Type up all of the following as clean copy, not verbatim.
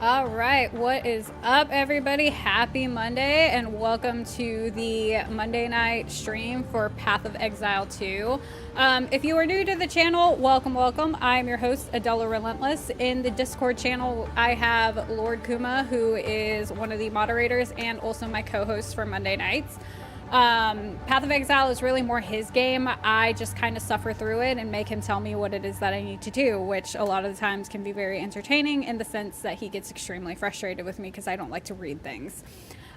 All right, what is up, everybody? Happy Monday, and welcome to the Monday night stream for Path of Exile 2. If you are new to the channel, welcome. I'm your host, Adela Relentless. In the Discord channel, I have Lord Kuma, who is one of the moderators and also my co-host for Monday nights. Path of Exile is really more his game. I just kind of suffer through it and make him tell me what it is that I need to do, which a lot of the times can be very entertaining in the sense that he gets extremely frustrated with me because I don't like to read things.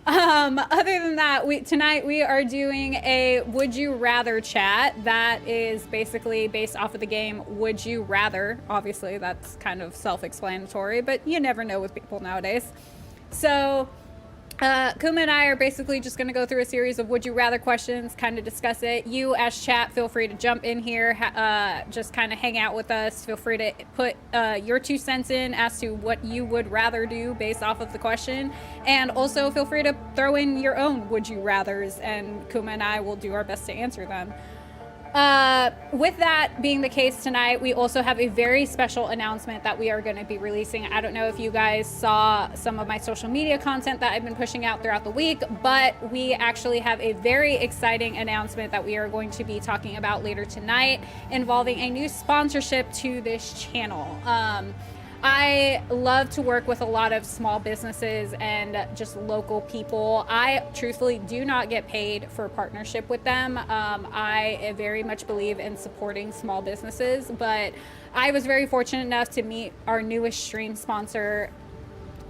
Other than that, tonight we are doing a Would You Rather chat that is basically based off of the game Would You Rather. Obviously, that's kind of self-explanatory, but you never know with people nowadays. So Kuma and I are basically just going to go through a series of would you rather questions, kind of discuss it. You as chat, feel free to jump in here, just kind of hang out with us. Feel free to put your 2 cents in as to what you would rather do based off of the question. And also feel free to throw in your own would you rathers, and Kuma and I will do our best to answer them. With that being the case tonight, we also have a very special announcement that we are going to be releasing. I don't know if you guys saw some of my social media content that I've been pushing out throughout the week, but we actually have a very exciting announcement that we are going to be talking about later tonight involving a new sponsorship to this channel. I love to work with a lot of small businesses and just local people. I truthfully do not get paid for partnership with them. I very much believe in supporting small businesses, but I was very fortunate enough to meet our newest stream sponsor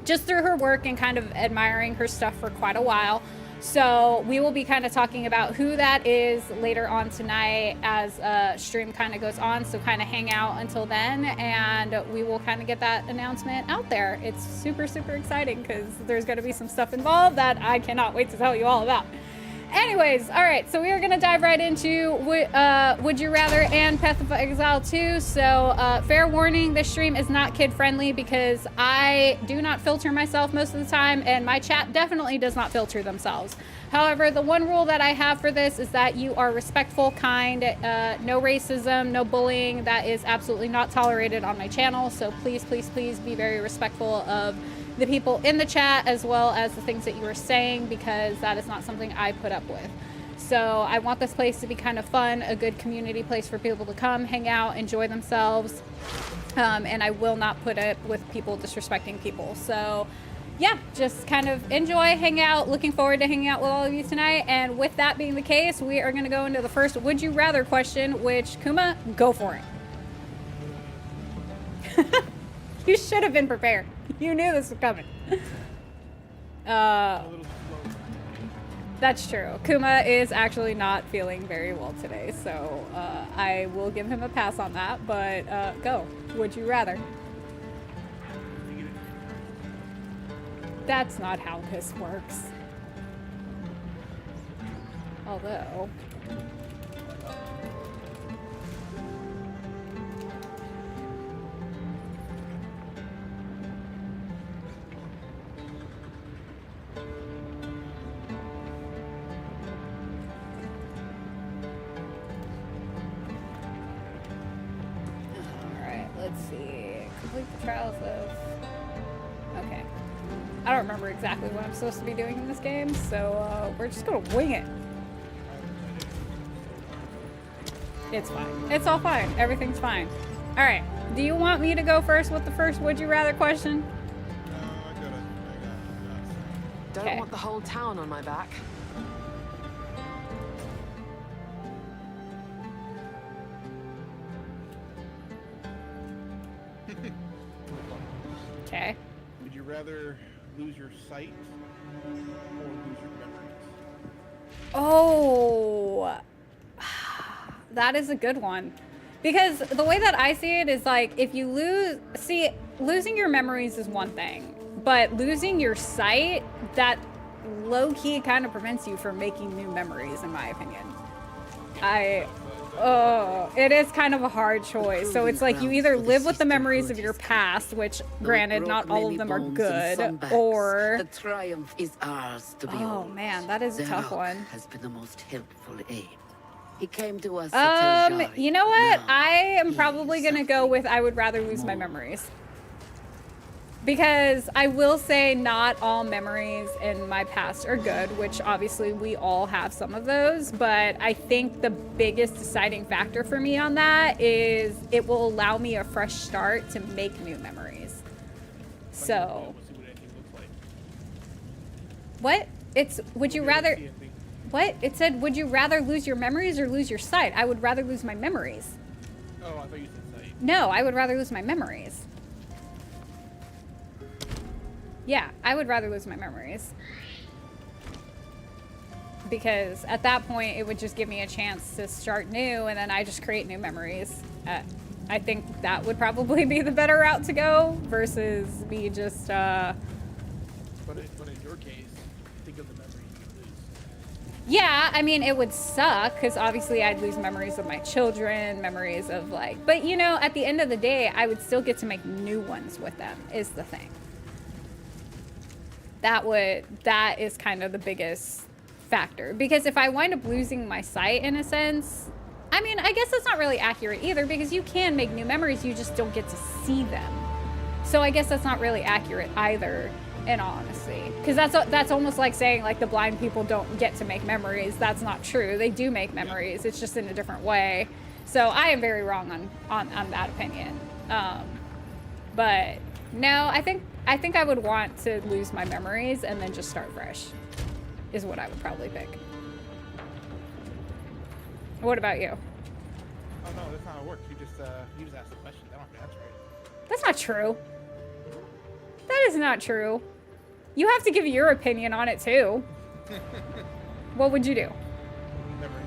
just through her work and kind of admiring her stuff for quite a while. So we will be kind of talking about who that is later on tonight as stream kind of goes on. So kind of hang out until then, and we will kind of get that announcement out there. It's super, super exciting because there's going to be some stuff involved that I cannot wait to tell you all about. Anyways, all right, so we are going to dive right into Would You Rather and Path of Exile 2. So fair warning, this stream is not kid-friendly because I do not filter myself most of the time, and my chat definitely does not filter themselves. However, the one rule that I have for this is that you are respectful, kind, no racism, no bullying. That is absolutely not tolerated on my channel, so please, please, please be very respectful of the people in the chat as well as the things that you are saying, because that is not something I put up with. So I want this place to be kind of fun, a good community place for people to come, hang out, enjoy themselves, and I will not put up with people disrespecting people. So yeah, just kind of enjoy, hang out, looking forward to hanging out with all of you tonight. And with that being the case, we are going to go into the first Would You Rather question, which, Kuma, go for it. You should have been prepared. You knew this was coming. That's true. Kuma is actually not feeling very well today, so I will give him a pass on that, but go. Would you rather? That's not how this works. Although... Let's see. Complete the trials of... Okay. I don't remember exactly what I'm supposed to be doing in this game, so we're just gonna wing it. It's fine. It's all fine. Everything's fine. All right. Do you want me to go first with the first Would You Rather question? Don't want the whole town on my back. Okay. Would you rather lose your sight or lose your memories? Oh, that is a good one. Because the way that I see it is like, if you losing your memories is one thing, but losing your sight, that low-key kind of prevents you from making new memories, in my opinion. It is kind of a hard choice. So it's like you either live with the memories of your past, which granted not all of them are good, or the triumph is ours to behold. Oh man, that is a tough one. Has been the most helpful aid. He came to us. You know what? I am probably gonna go with I would rather lose my memories. Because I will say not all memories in my past are good, which obviously we all have some of those, but I think the biggest deciding factor for me on that is it will allow me a fresh start to make new memories. So, what? It's, would you rather, what? It said, would you rather lose your memories or lose your sight? I would rather lose my memories. Oh, I thought you said sight. No, I would rather lose my memories. Yeah, I would rather lose my memories. Because at that point, it would just give me a chance to start new, and then I just create new memories. I think that would probably be the better route to go, versus me just, But in your case, think of the memories you lose. Yeah, I mean, it would suck, because obviously I'd lose memories of my children, memories of, like... But, you know, at the end of the day, I would still get to make new ones with them, is the thing. That is kind of the biggest factor, because if I wind up losing my sight in a sense, I mean, I guess that's not really accurate either, because you can make new memories, you just don't get to see them. So I guess that's not really accurate either, in all honesty, because that's almost like saying like the blind people don't get to make memories. That's not true. They do make memories. It's just in a different way. So I am very wrong on that opinion. But no, I think I would want to lose my memories and then just start fresh, is what I would probably pick. What about you? Oh no, that's not how it works. You just ask the question. I don't have to answer it. That's not true. That is not true. You have to give your opinion on it too. What would you do? Memories.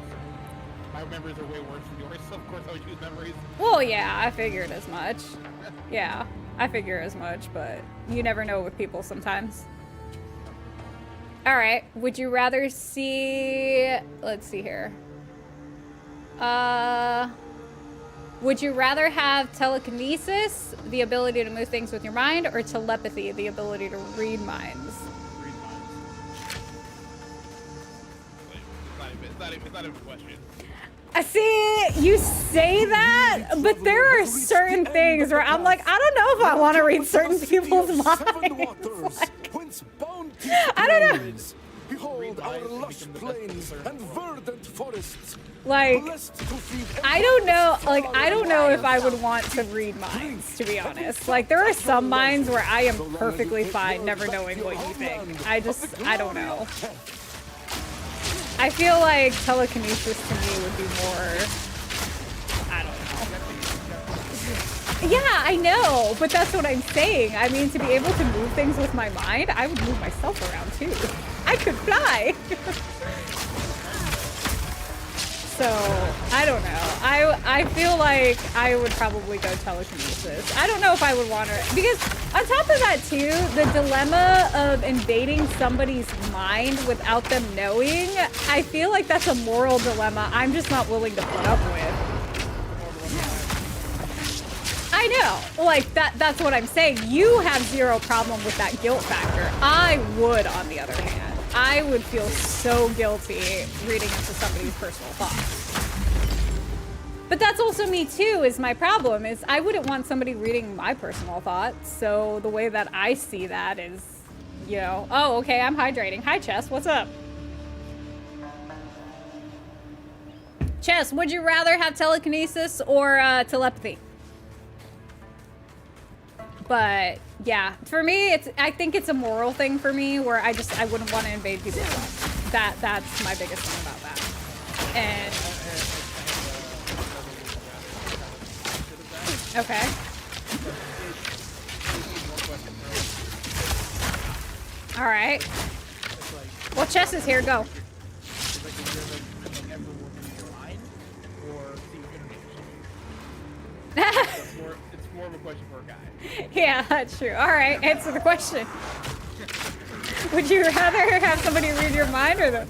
My memories are way worse than yours, so of course I would choose memories. Well, yeah, I figured as much. Yeah, I figure as much, but you never know with people sometimes. All right, would you rather see, let's see here. Would you rather have telekinesis, the ability to move things with your mind, or telepathy, the ability to read minds? Read minds. It's not even a question. I see, you say that, but there are certain things where I'm like, I don't know if I want to read certain people's minds. I don't know. Behold our lush plains and verdant forests. Like, I don't know, like, I don't know if I would want to read minds, to be honest. Like, there are some minds where I am perfectly fine never knowing what you think. I don't know. I feel like telekinesis to me would be more, I don't know. Yeah, I know, but that's what I'm saying. I mean, to be able to move things with my mind, I would move myself around too. I could fly. So, I don't know. I feel like I would probably go telekinesis. I don't know if I would want to, because on top of that too, the dilemma of invading somebody's mind without them knowing, I feel like that's a moral dilemma I'm just not willing to put up with. I know, like that's what I'm saying. You have zero problem with that guilt factor. I would, on the other hand. I would feel so guilty reading into somebody's personal thoughts. But that's also me too, is my problem, is I wouldn't want somebody reading my personal thoughts. So the way that I see that is, you know, oh, okay, I'm hydrating. Hi, Chess, what's up? Chess, would you rather have telekinesis or telepathy? But yeah, for me, I think it's a moral thing for me where I wouldn't want to invade people's lives. That's my biggest thing about that. And okay. All right. Well, Chess is here. Go. It's more of a question for a guy. Yeah, that's true. All right, answer the question. Would you rather have somebody read your mind or the...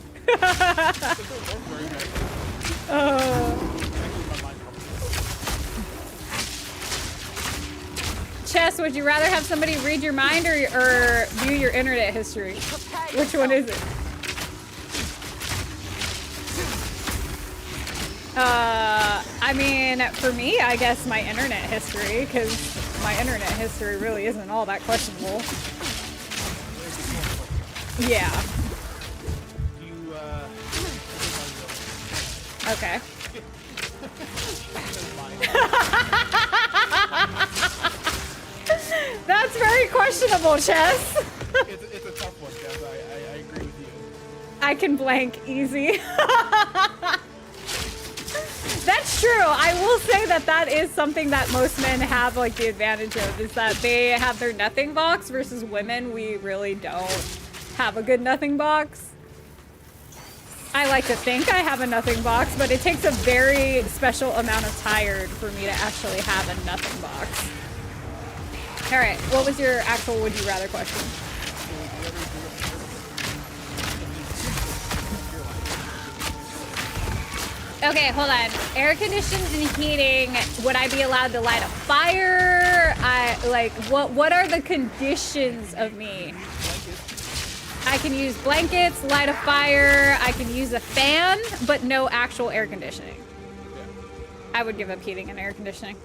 Chess, would you rather have somebody read your mind or view your internet history? Which one is it? I mean, for me, I guess my internet history, because my internet history really isn't all that questionable. Yeah. You, Okay. That's very questionable, Chess. it's a tough one, Jess. I agree with you. I can blank easy. That's true. I will say that that is something that most men have like the advantage of, is that they have their nothing box versus women. We really don't have a good nothing box. I like to think I have a nothing box, but it takes a very special amount of tired for me to actually have a nothing box. All right, what was your actual would you rather question? Okay, hold on. Air conditioning and heating. Would I be allowed to light a fire? What are the conditions of me? I can use blankets, light a fire. I can use a fan, but no actual air conditioning. I would give up heating and air conditioning.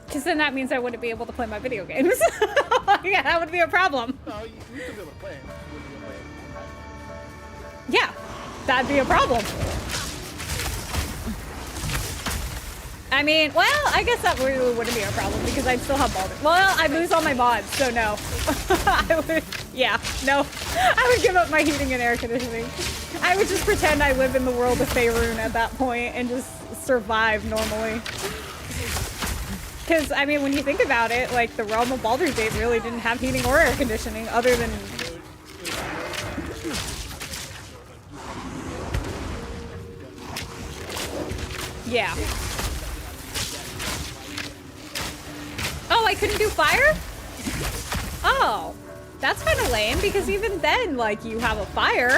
Because then that means I wouldn't be able to play my video games. Yeah, that would be a problem. No, you could be able to play them. Yeah, that'd be a problem. I mean, well, I guess that really wouldn't be a problem because I'd still have Baldur. Well, I'd lose all my mods, so no. I would, yeah, no. I would give up my heating and air conditioning. I would just pretend I live in the world of Faerun at that point and just survive normally. Because, I mean, when you think about it, like, the realm of Baldur's Gate really didn't have heating or air conditioning other than... Yeah. Oh, I couldn't do fire? Oh, that's kind of lame because even then, like, you have a fire.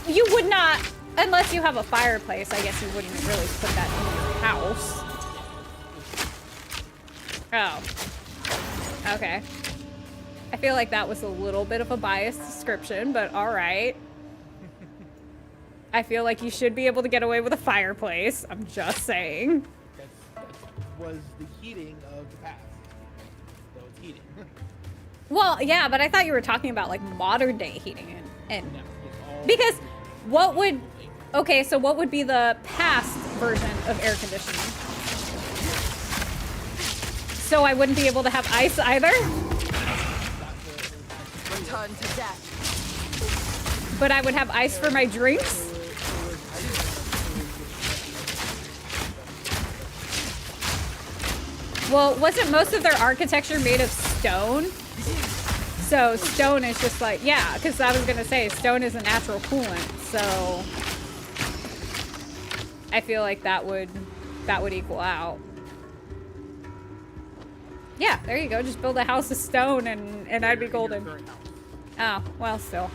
You would not, unless you have a fireplace, I guess you wouldn't really put that in your house. Oh, okay. I feel like that was a little bit of a biased description, but all right. I feel like you should be able to get away with a fireplace. I'm just saying. That was the heating of the past. So it's heating. Well, yeah, but I thought you were talking about like modern day heating and No, it's all because what would, okay, so what would be the past version of air conditioning? So I wouldn't be able to have ice either? Return to death. But I would have ice for my drinks? Well, wasn't most of their architecture made of stone? So stone is just like, yeah, because I was gonna say stone is a natural coolant, so I feel like that would equal out. Yeah, there you go. Just build a house of stone and I'd be golden. Oh, well, still.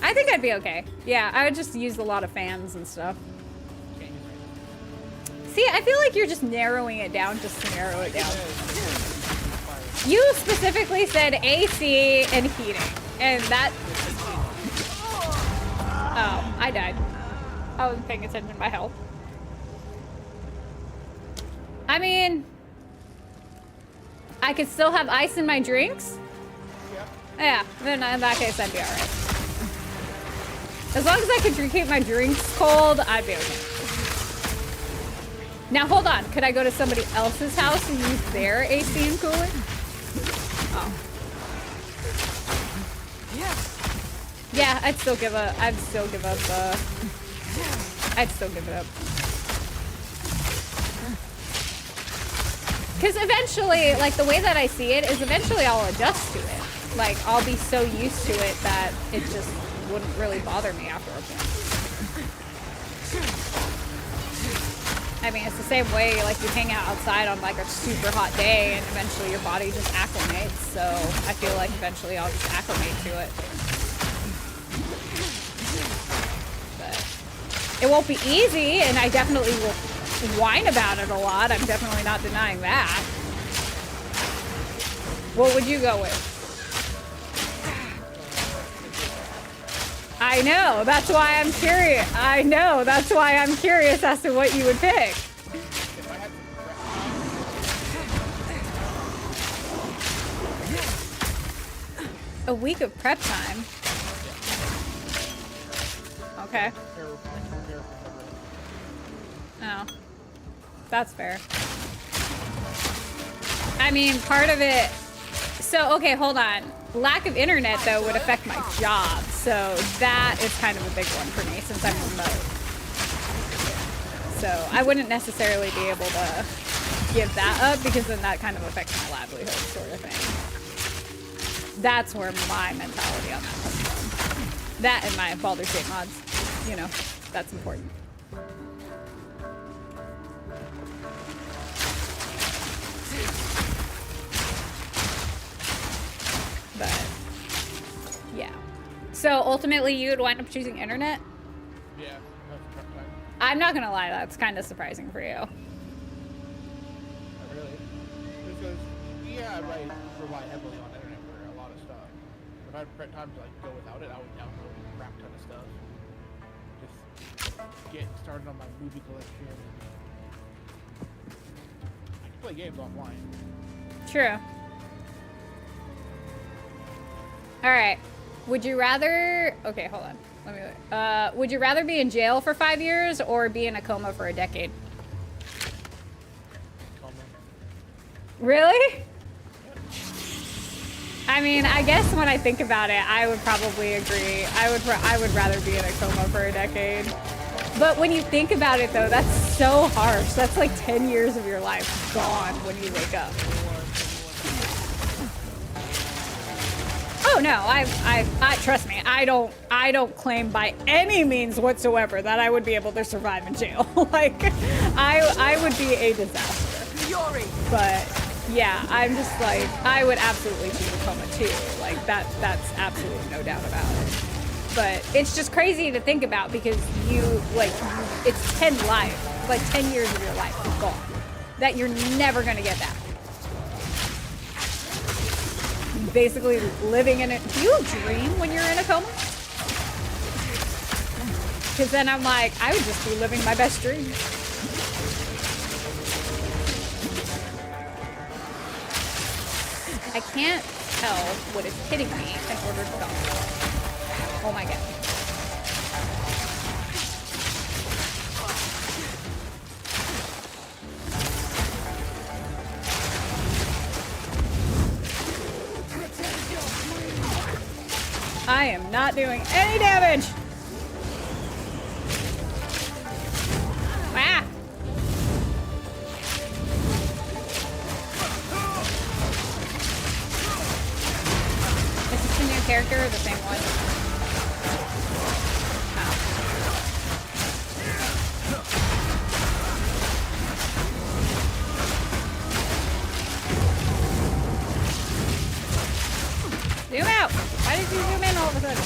I think I'd be okay. Yeah, I would just use a lot of fans and stuff. See, I feel like you're just narrowing it down just to narrow it down. You specifically said AC and heating, and that... Oh, I died. I wasn't paying attention to my health. I mean... I could still have ice in my drinks? Yeah, then in that case, I'd be alright. As long as I could keep my drinks cold, I'd be okay. Now, hold on. Could I go to somebody else's house and use their AC and cooling? Oh. Yeah, I'd still give up, I'd still give it up. Because eventually, like, the way that I see it is eventually I'll adjust to it. Like, I'll be so used to it that it just wouldn't really bother me after a point. I mean, it's the same way, like, you hang out outside on, like, a super hot day, and eventually your body just acclimates, so I feel like eventually I'll just acclimate to it. But it won't be easy, and I definitely will whine about it a lot. I'm definitely not denying that. What would you go with? I know. That's why I'm curious. I know. That's why I'm curious as to what you would pick. If I had to A week of prep time. Okay. prepare for Oh. That's fair. I mean, part of it... So, okay, hold on. Lack of internet, though, would affect my job. So that is kind of a big one for me since I'm remote. So I wouldn't necessarily be able to give that up because then that kind of affects my livelihood sort of thing. That's where my mentality on that comes from. That and my Baldur's Gate mods. You know, that's important. But, yeah. So ultimately you would wind up choosing internet? Yeah, that's a tough time. I'm not gonna lie, that's kind of surprising for you. Not really. Because, yeah, I rely heavily on internet for a lot of stuff. If I had time to like go without it, I would download a crap ton of stuff. Just get started on my movie collection. I can play games offline. True. All right. Would you rather... Okay, hold on. Let me... would you rather be in jail for 5 years or be in a coma for a decade? Coma. Really? I mean, I guess when I think about it, I would probably agree. I would rather be in a coma for a decade. But when you think about it, though, that's so harsh. That's like 10 years of your life gone when you wake up. Oh no, I trust me. I don't claim by any means whatsoever that I would be able to survive in jail. Like, I would be a disaster. Fury. But yeah, I'm just like, I would absolutely choose a coma too. Like that's absolutely no doubt about it. But it's just crazy to think about because it's 10 lives, like 10 years of your life is gone. That you're never gonna get back. Basically living in it. Do you dream when you're in a coma? Because then I'm like, I would just be living my best dream. I can't tell what is hitting me in order to go. Oh my god. I am not doing any damage. Ah. Is this a new character or the same one? Oh. Zoom out! Why did you zoom in all of a sudden?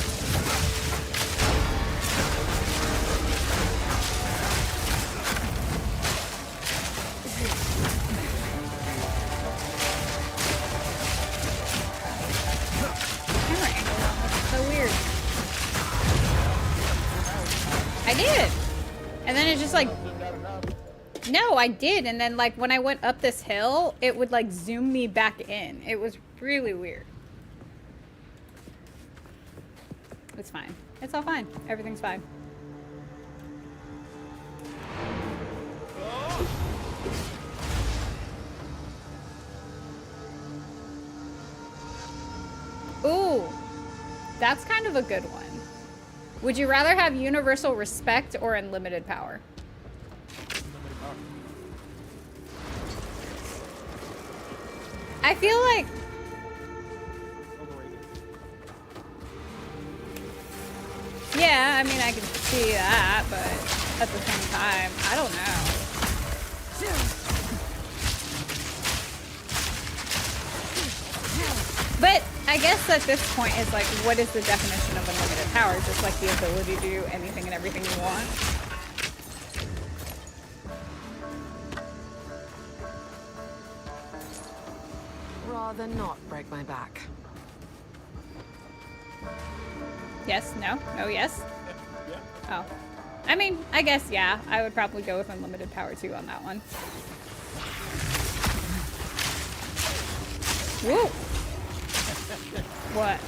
Camera angle on this is so weird. I did! And then it's just like... No, I did, and then like when I went up this hill, it would like zoom me back in. It was really weird. It's fine. It's all fine. Everything's fine. Ooh, that's kind of a good one. Would you rather have universal respect or unlimited power? I feel like... Yeah, I mean, I can see that, but at the same time, I don't know. But I guess at this point is like, what is the definition of unlimited power? Just like the ability to do anything and everything you want? Rather not break my back. Yes, no, no, yes. Yeah. Oh. I mean, I guess, yeah. I would probably go with unlimited power too on that one. Woo! What?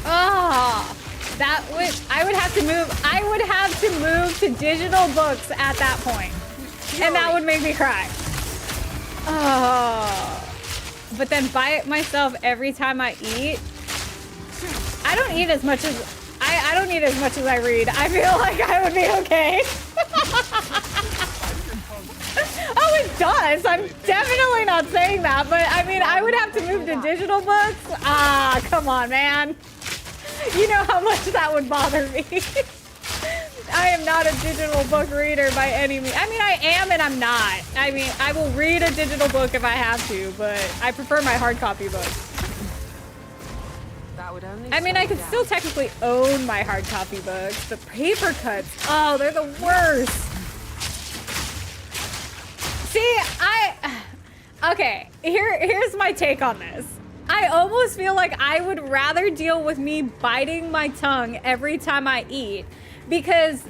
Oh, that would, I would have to move to digital books at that point. And that would make me cry. Oh. But then buy it myself every time I eat. I don't eat as much as I don't eat as much as I read. I feel like I would be okay. Oh, it does. I'm definitely not saying that, but I mean, I would have to move to digital books. Ah, come on, man. You know how much that would bother me. I am not a digital book reader by any means. I mean, I am and I'm not. I mean, I will read a digital book if I have to, but I prefer my hard copy books. That would only I mean, I could still technically own my hard copy books. The paper cuts, oh, they're the worst. See, okay, here's my take on this. I almost feel like I would rather deal with me biting my tongue every time I eat, because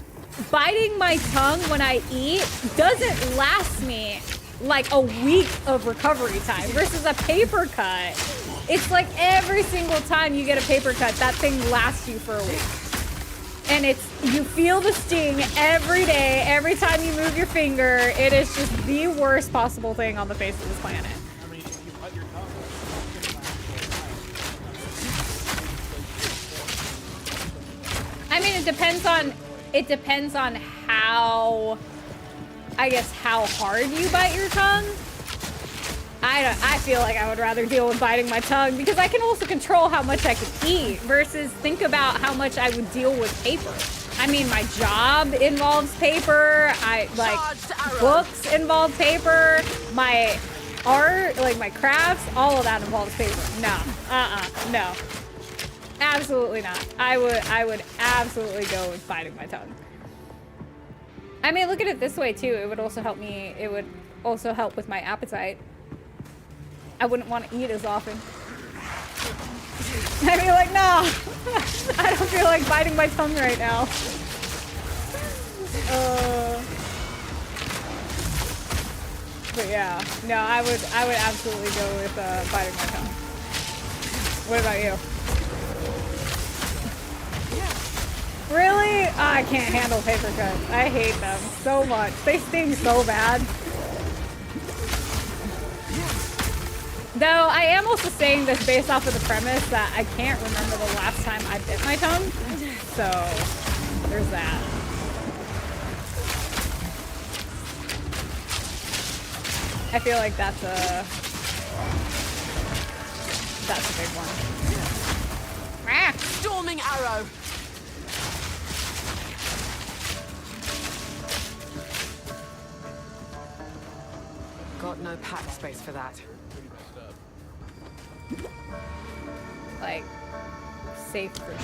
biting my tongue when I eat doesn't last me like a week of recovery time versus a paper cut. It's like every single time you get a paper cut, that thing lasts you for a week. And you feel the sting every day, every time you move your finger. It is just the worst possible thing on the face of this planet. I mean, if you cut your tongue, I mean, it depends on how, I guess, how hard you bite your tongue. I feel like I would rather deal with biting my tongue because I can also control how much I can eat versus think about how much I would deal with paper. I mean, my job involves paper. Books involve paper. My art, like my crafts, all of that involves paper. No, no. Absolutely not. I would absolutely go with biting my tongue. I mean, look at it this way too. It would also help me. It would also help with my appetite. I wouldn't want to eat as often. I'd be like, no, I don't feel like biting my tongue right now. But yeah, no, I would absolutely go with biting my tongue. What about you? Really? Oh, I can't handle paper cuts. I hate them so much. They sting so bad. Though I am also saying this based off of the premise that I can't remember the last time I bit my tongue. So there's that. I feel like that's a big one. Ah! Storming arrow. Got no pack space for that. Like, safe for sure.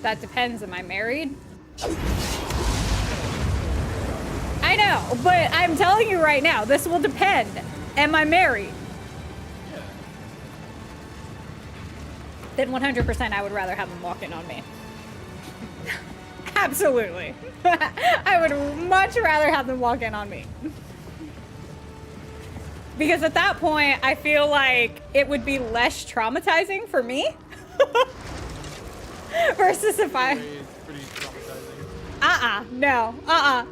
That depends. Am I married? I know, but I'm telling you right now, this will depend. Am I married? Then 100% I would rather have them walk in on me. Absolutely. I would much rather have them walk in on me. Because at that point, I feel like it would be less traumatizing for me. Versus if I... No.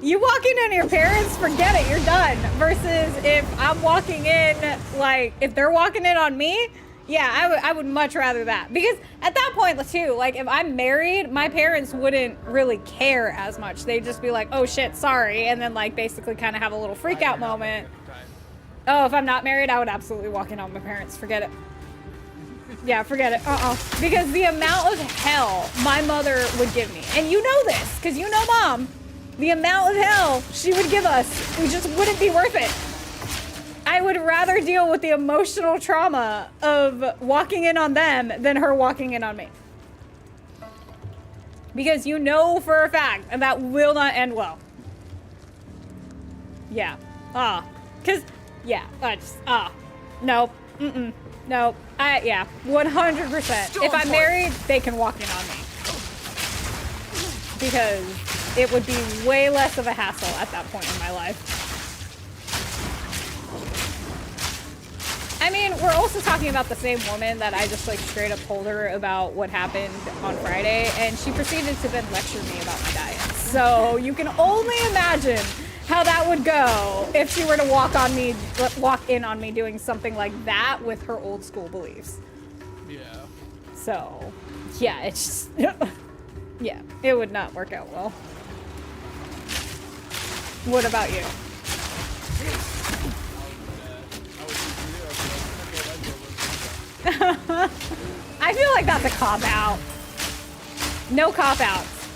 You walk in on your parents, forget it, you're done. Versus if I'm walking in, like, if they're walking in on me, yeah, I would much rather that. Because at that point, too, like, if I'm married, my parents wouldn't really care as much. They'd just be like, oh shit, sorry. And then, like, basically kind of have a little freak out moment. Oh, if I'm not married, I would absolutely walk in on my parents. Forget it. Yeah, forget it. Because the amount of hell my mother would give me, and you know this, because you know Mom, the amount of hell she would give us, it just wouldn't be worth it. I would rather deal with the emotional trauma of walking in on them than her walking in on me. Because you know for a fact that will not end well. Yeah. Cause, yeah, nope, nope. Yeah, 100%. If I'm married, they can walk in on me. Because it would be way less of a hassle at that point in my life. I mean, we're also talking about the same woman that I just like straight up told her about what happened on Friday, and she proceeded to then lecture me about my diet. So you can only imagine how that would go if she were to walk in on me doing something like that with her old school beliefs. Yeah. So, yeah, it's just, yeah, it would not work out well. What about you? I feel like that's a cop-out. No cop-outs.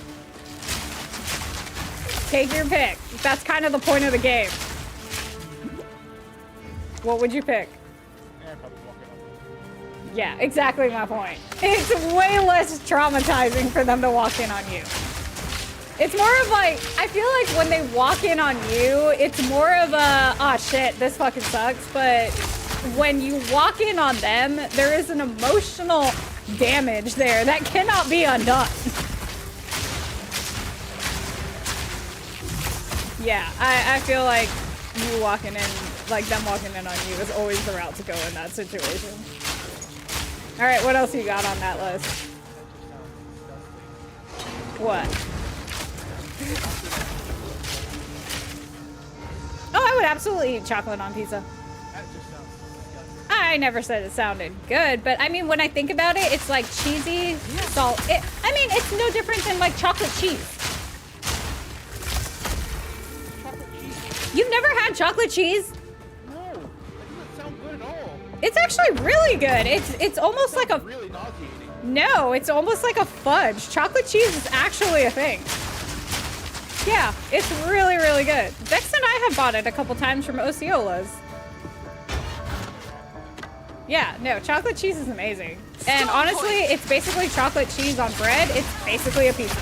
Take your pick. That's kind of the point of the game. What would you pick? Yeah, exactly my point. It's way less traumatizing for them to walk in on you. It's more of like, I feel like when they walk in on you, it's more of a, oh shit, this fucking sucks. But when you walk in on them, there is an emotional damage there that cannot be undone. Yeah, I feel like you walking in, like them walking in on you is always the route to go in that situation. All right, what else you got on that list? What? Oh, I would absolutely eat chocolate on pizza. I never said it sounded good, but I mean, when I think about it, it's like cheesy, salt. I mean, it's no different than like chocolate cheese. You've never had chocolate cheese? No, that doesn't sound good at all. It's actually really good. It's almost like a really nauseating. No, it's almost like a fudge. Chocolate cheese is actually a thing. Yeah, it's really, really good. Vex and I have bought it a couple times from Osceola's. Yeah, no, chocolate cheese is amazing. And honestly, it's basically chocolate cheese on bread. It's basically a pizza.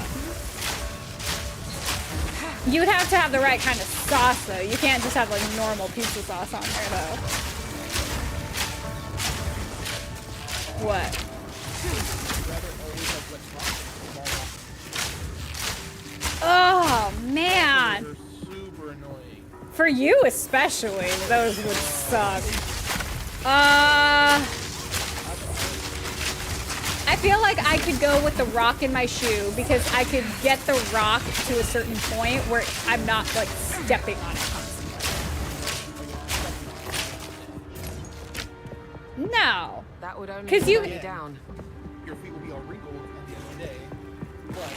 You'd have to have the right kind of sauce, though. You can't just have, like, normal pizza sauce on there, though. What? Oh, man. They're super annoying. For you especially, those would suck. I feel like I could go with the rock in my shoe because I could get the rock to a certain point where I'm not like stepping on it constantly. No. That would only 'Cause slow you down. Your feet will be all wrinkled at the end of the day. But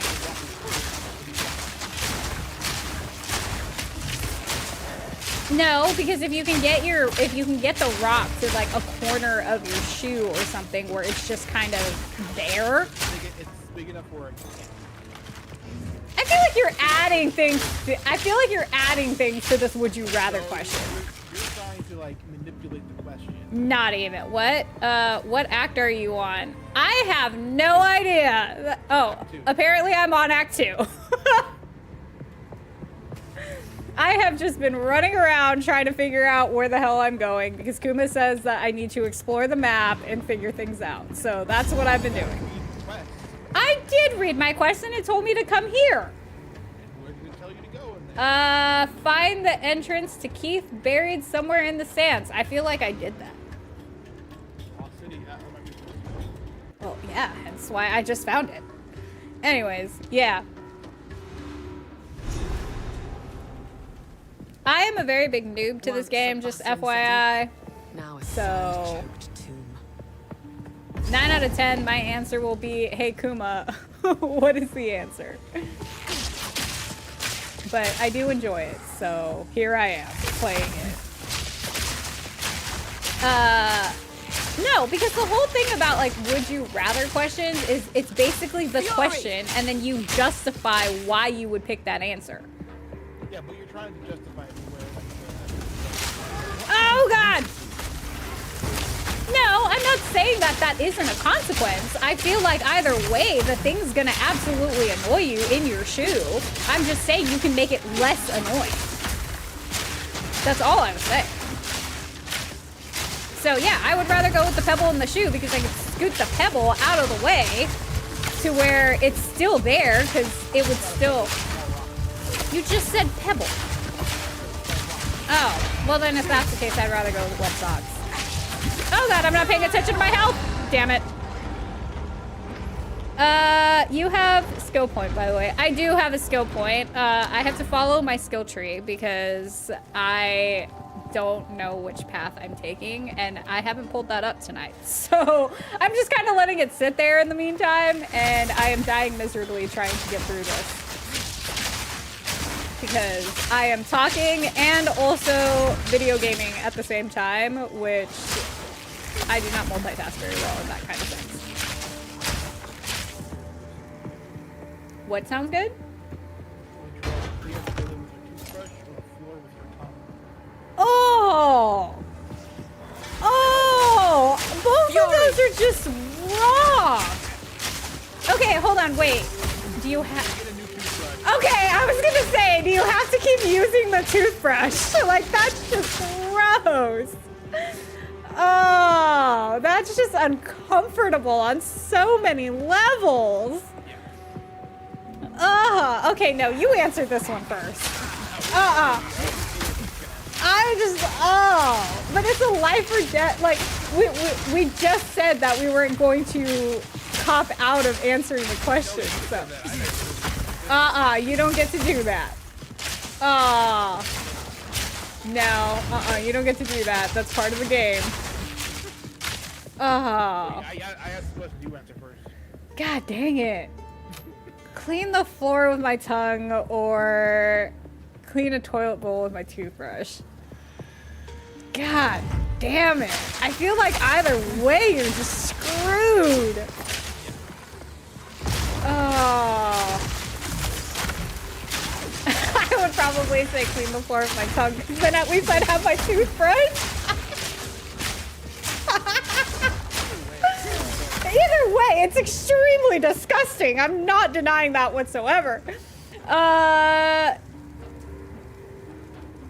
No, because if you can get the rock to like a corner of your shoe or something where it's just kind of there. it's big enough where I feel like you're adding things. I feel like you're adding things to this would you rather question. you're trying to like manipulate the question. Not even. What act are you on? I have no idea. Oh, apparently I'm on Act 2. I have just been running around trying to figure out where the hell I'm going because Kuma says that I need to explore the map and figure things out. So that's what I've been doing. I did read my quest and it told me to come here. Where did it tell you to go in there? Find the entrance to Keith buried somewhere in the sands. I feel like I did that. Well, yeah, hence why I just found it. Anyways, yeah. I am a very big noob to this game, just FYI. Now So 9 out of 10, my answer will be, hey Kuma, what is the answer? But I do enjoy it, so here I am, playing it. No, because the whole thing about like would you rather questions is it's basically the question and then you justify why you would pick that answer. Yeah, but you're trying to justify it Oh God! No, I'm not saying that that isn't a consequence. I feel like either way, the thing's gonna absolutely annoy you in your shoe. I'm just saying you can make it less annoying. That's all I was saying. So yeah, I would rather go with the pebble in the shoe because I can scoot the pebble out of the way to where it's still there because it would still... You just said pebble. Oh, well then if that's the case, I'd rather go with wet socks. Oh god, I'm not paying attention to my health! Damn it. You have skill point, by the way. I do have a skill point. I have to follow my skill tree because I don't know which path I'm taking, and I haven't pulled that up tonight. So I'm just kind of letting it sit there in the meantime, and I am dying miserably trying to get through this. Because I am talking and also video gaming at the same time, which I do not multitask very well in that kind of sense. What sounds good? Oh! Oh! Both of those are just wrong! Okay, hold on, wait. Do you have... Okay, I was gonna say, do you have to keep using the toothbrush? Like, that's just gross. Oh, that's just uncomfortable on so many levels. Okay, no, you answered this one first. But it's a life or death. Like, we just said that we weren't going to cop out of answering the question, so. You don't get to do that. No, you don't get to do that. That's part of the game. I asked the question, you answer first. God dang it. Clean the floor with my tongue or clean a toilet bowl with my toothbrush. God damn it. I feel like either way you're just screwed. Oh. I would probably say clean the floor with my tongue because then at least I'd have my toothbrush. Either way, it's extremely disgusting. I'm not denying that whatsoever.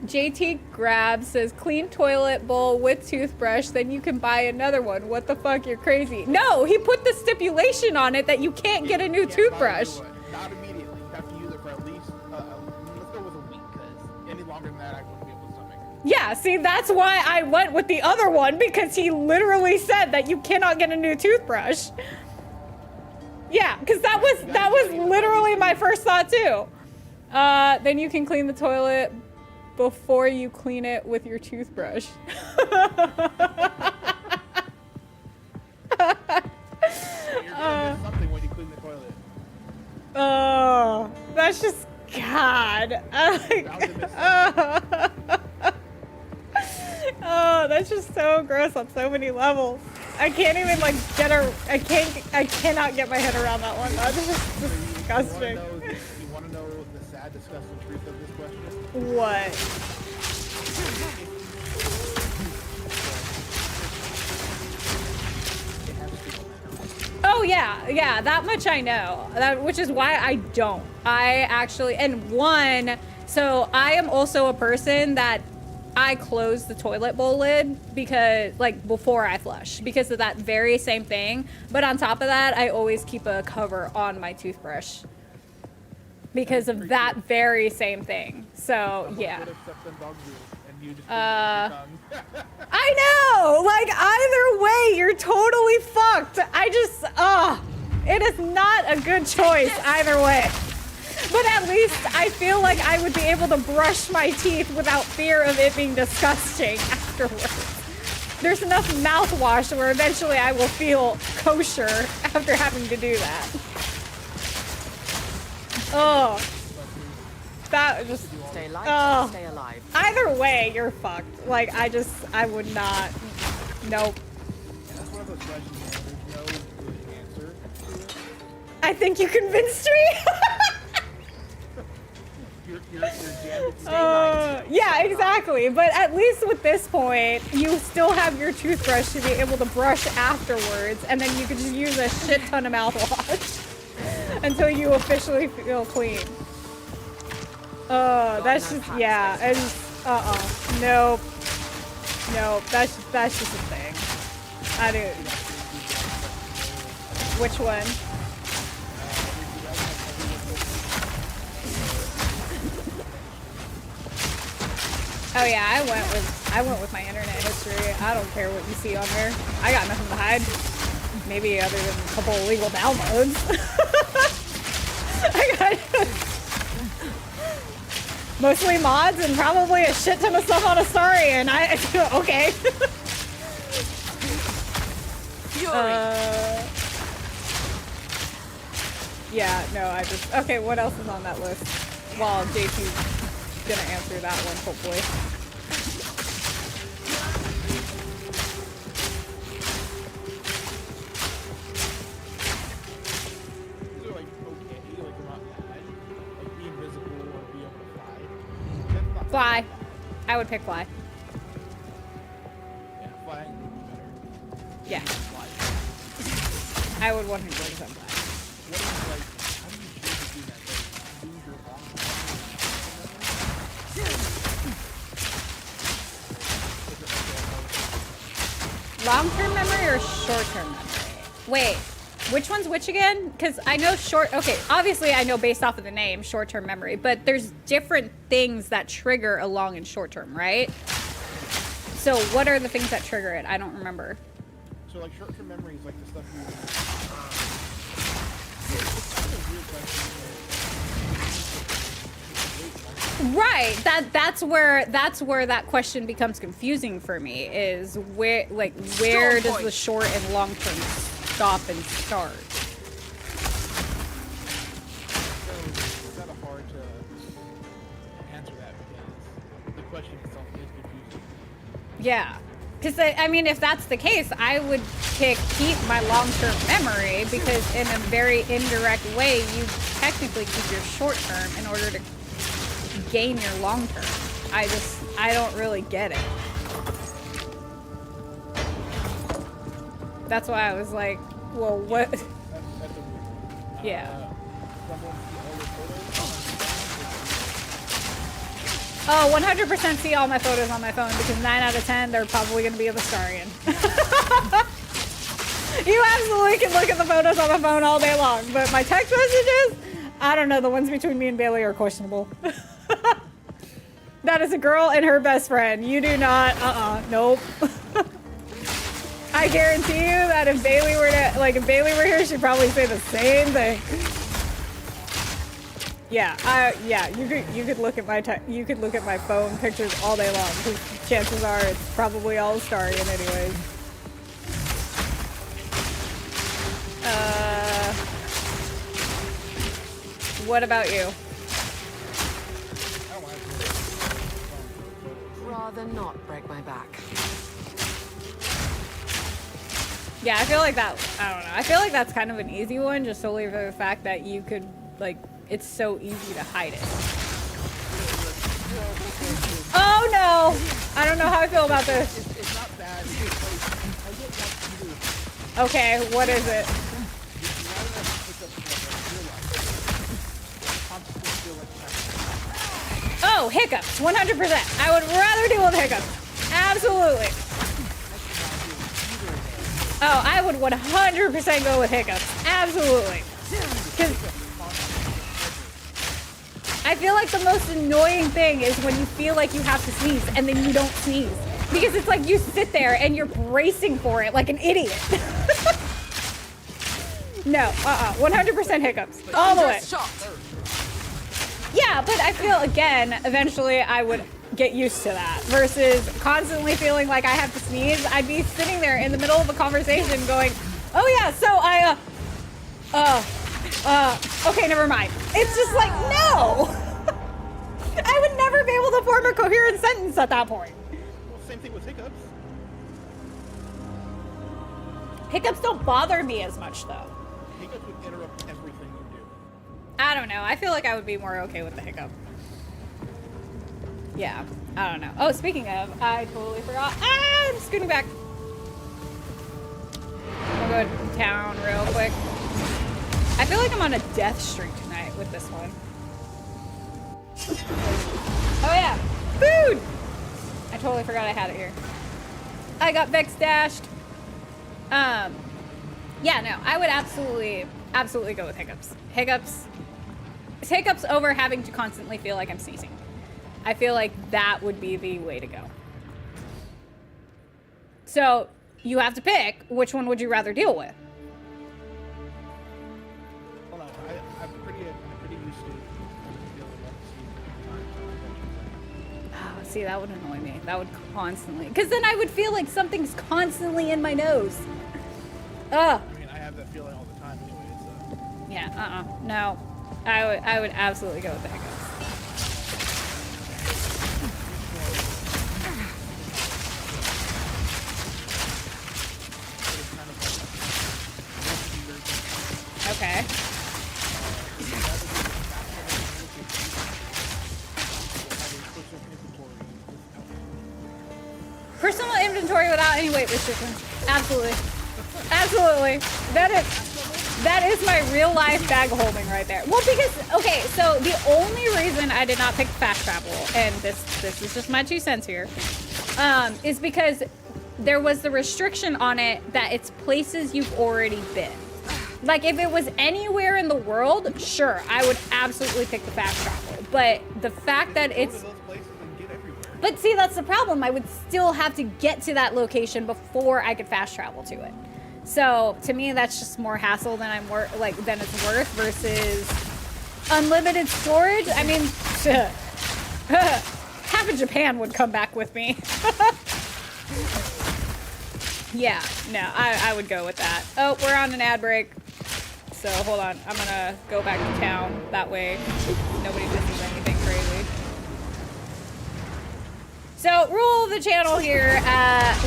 JT Grab says, clean toilet bowl with toothbrush, then you can buy another one. What the fuck? You're crazy. No, he put the stipulation on it that you can't get a new toothbrush. Not immediately. You have to use it for at least, let's go with a week, because any longer than that, I wouldn't be able to stomach. Yeah, see, that's why I went with the other one, because he literally said that you cannot get a new toothbrush. Yeah, because that was literally my first thought too. Then you can clean the toilet before you clean it with your toothbrush. You're gonna miss something when you clean the toilet. Oh, that's just God. Oh, that's just so gross on so many levels. I can't even like I cannot get my head around that one. That's just disgusting. You want to know the sad, disgusting truth of this question? What? Oh yeah, that much I know. Which is why I don't. I actually, so I am also a person that I close the toilet bowl lid because, like, before I flush, because of that very same thing. But on top of that, I always keep a cover on my toothbrush because of that very same thing. So yeah. I know, like, either way, you're totally fucked. It is not a good choice either way. But at least I feel like I would be able to brush my teeth without fear of it being disgusting afterwards. There's enough mouthwash where eventually I will feel kosher after having to do that. Oh. That just... Stay alive, stay alive. Either way, you're fucked. Like, I would not... Nope. That's one of those questions where there's no good answer to it. I think you convinced me. Yeah, exactly. But at least with this point, you still have your toothbrush to be able to brush afterwards, and then you can just use a shit ton of mouthwash until you officially feel clean. That's just, yeah, it's, Nope. Nope. That's just a thing. I do. Which one? Oh yeah, I went with my internet history. I don't care what you see on there. I got nothing to hide. Maybe other than a couple illegal downloads. I got mostly mods and probably a shit ton of stuff on Astarian. Okay. Yeah, no, okay, what else is on that list? Well, JP's gonna answer that one, hopefully. These are like okay, like they're not bad. Like be invisible or be able to fly. That's not Fly. I would pick fly. Yeah, flying would be better. Yeah. Fly. I would 100% fly. What is like? How do you choose to do that? Like, lose your Long-term memory or short-term memory? Wait, which one's which again? Because I know okay, obviously I know based off of the name, short-term memory, but there's different things that trigger a long and short-term, right? So what are the things that trigger it? I don't remember. So like short-term memory is like the stuff you. Right. That's where that question becomes confusing for me. Is where does the short and long term stop and start? So it's kind of hard to answer that because the question itself is confusing. Yeah. Because I mean, if that's the case, I would keep my long-term memory because in a very indirect way, you technically keep your short-term in order to gain your long-term. I don't really get it. That's why I was like, well, what? That's a weird one. Yeah. Someone see all your photos? Oh, 100% see all my photos on my phone because 9 out of 10, they're probably going to be of Astarian. You absolutely can look at the photos on the phone all day long, but my text messages, I don't know, the ones between me and Bailey are questionable. That is a girl and her best friend. You do not, nope. I guarantee you that if Bailey were here, she'd probably say the same thing. Yeah, you could look at my phone pictures all day long because chances are it's probably all Astarian anyways. What about you? Rather not break my back. Yeah, I feel like that, I don't know. I feel like that's kind of an easy one just solely for the fact that you could, like, it's so easy to hide it. Oh no! I don't know how I feel about this. It's not bad. Okay, what is it? Oh, hiccups, 100%. I would rather deal with hiccups. Absolutely. Oh, I would 100% go with hiccups. Absolutely. Because I feel like the most annoying thing is when you feel like you have to sneeze and then you don't sneeze. Because it's like you sit there and you're bracing for it like an idiot. No, 100% hiccups. All the way. Yeah, but I feel, again, eventually I would get used to that versus constantly feeling like I have to sneeze. I'd be sitting there in the middle of a conversation going, oh yeah, so okay, never mind. It's just like, no! I would never be able to form a coherent sentence at that point. Well, same thing with hiccups. Hiccups don't bother me as much, though. Hiccups would interrupt everything you do. I don't know. I feel like I would be more okay with the hiccup. Yeah, I don't know. Oh, speaking of, I totally forgot. Ah, I'm scooting back. I'll go to town real quick. I feel like I'm on a death streak tonight with this one. Oh yeah, food! I totally forgot I had it here. I got Vex dashed. Yeah, no, I would absolutely go with hiccups. Hiccups over having to constantly feel like I'm sneezing. I feel like that would be the way to go. So you have to pick, which one would you rather deal with? Hold on, I'm pretty used to dealing with Oh, see, that would annoy me. That would constantly, because then I would feel like something's constantly in my nose. Ugh. I mean, I have that feeling all the time anyway, so. Yeah, no. I would absolutely go with the hiccups. Okay. Personal inventory without any weight restrictions. Absolutely. Absolutely. That is my real life bag holding right there. Well, because, okay, so the only reason I did not pick fast travel, and this is just my 2 cents here, is because there was the restriction on it that it's places you've already been. Like, if it was anywhere in the world, sure, I would absolutely pick the fast travel. But the fact that it's... But see, that's the problem. I would still have to get to that location before I could fast travel to it. So, to me, that's just more hassle than than it's worth versus unlimited storage. I mean, half of Japan would come back with me. Yeah, no, I would go with that. Oh, we're on an ad break. So hold on, I'm gonna go back to town. That way nobody misses anything crazy. So rule of the channel here,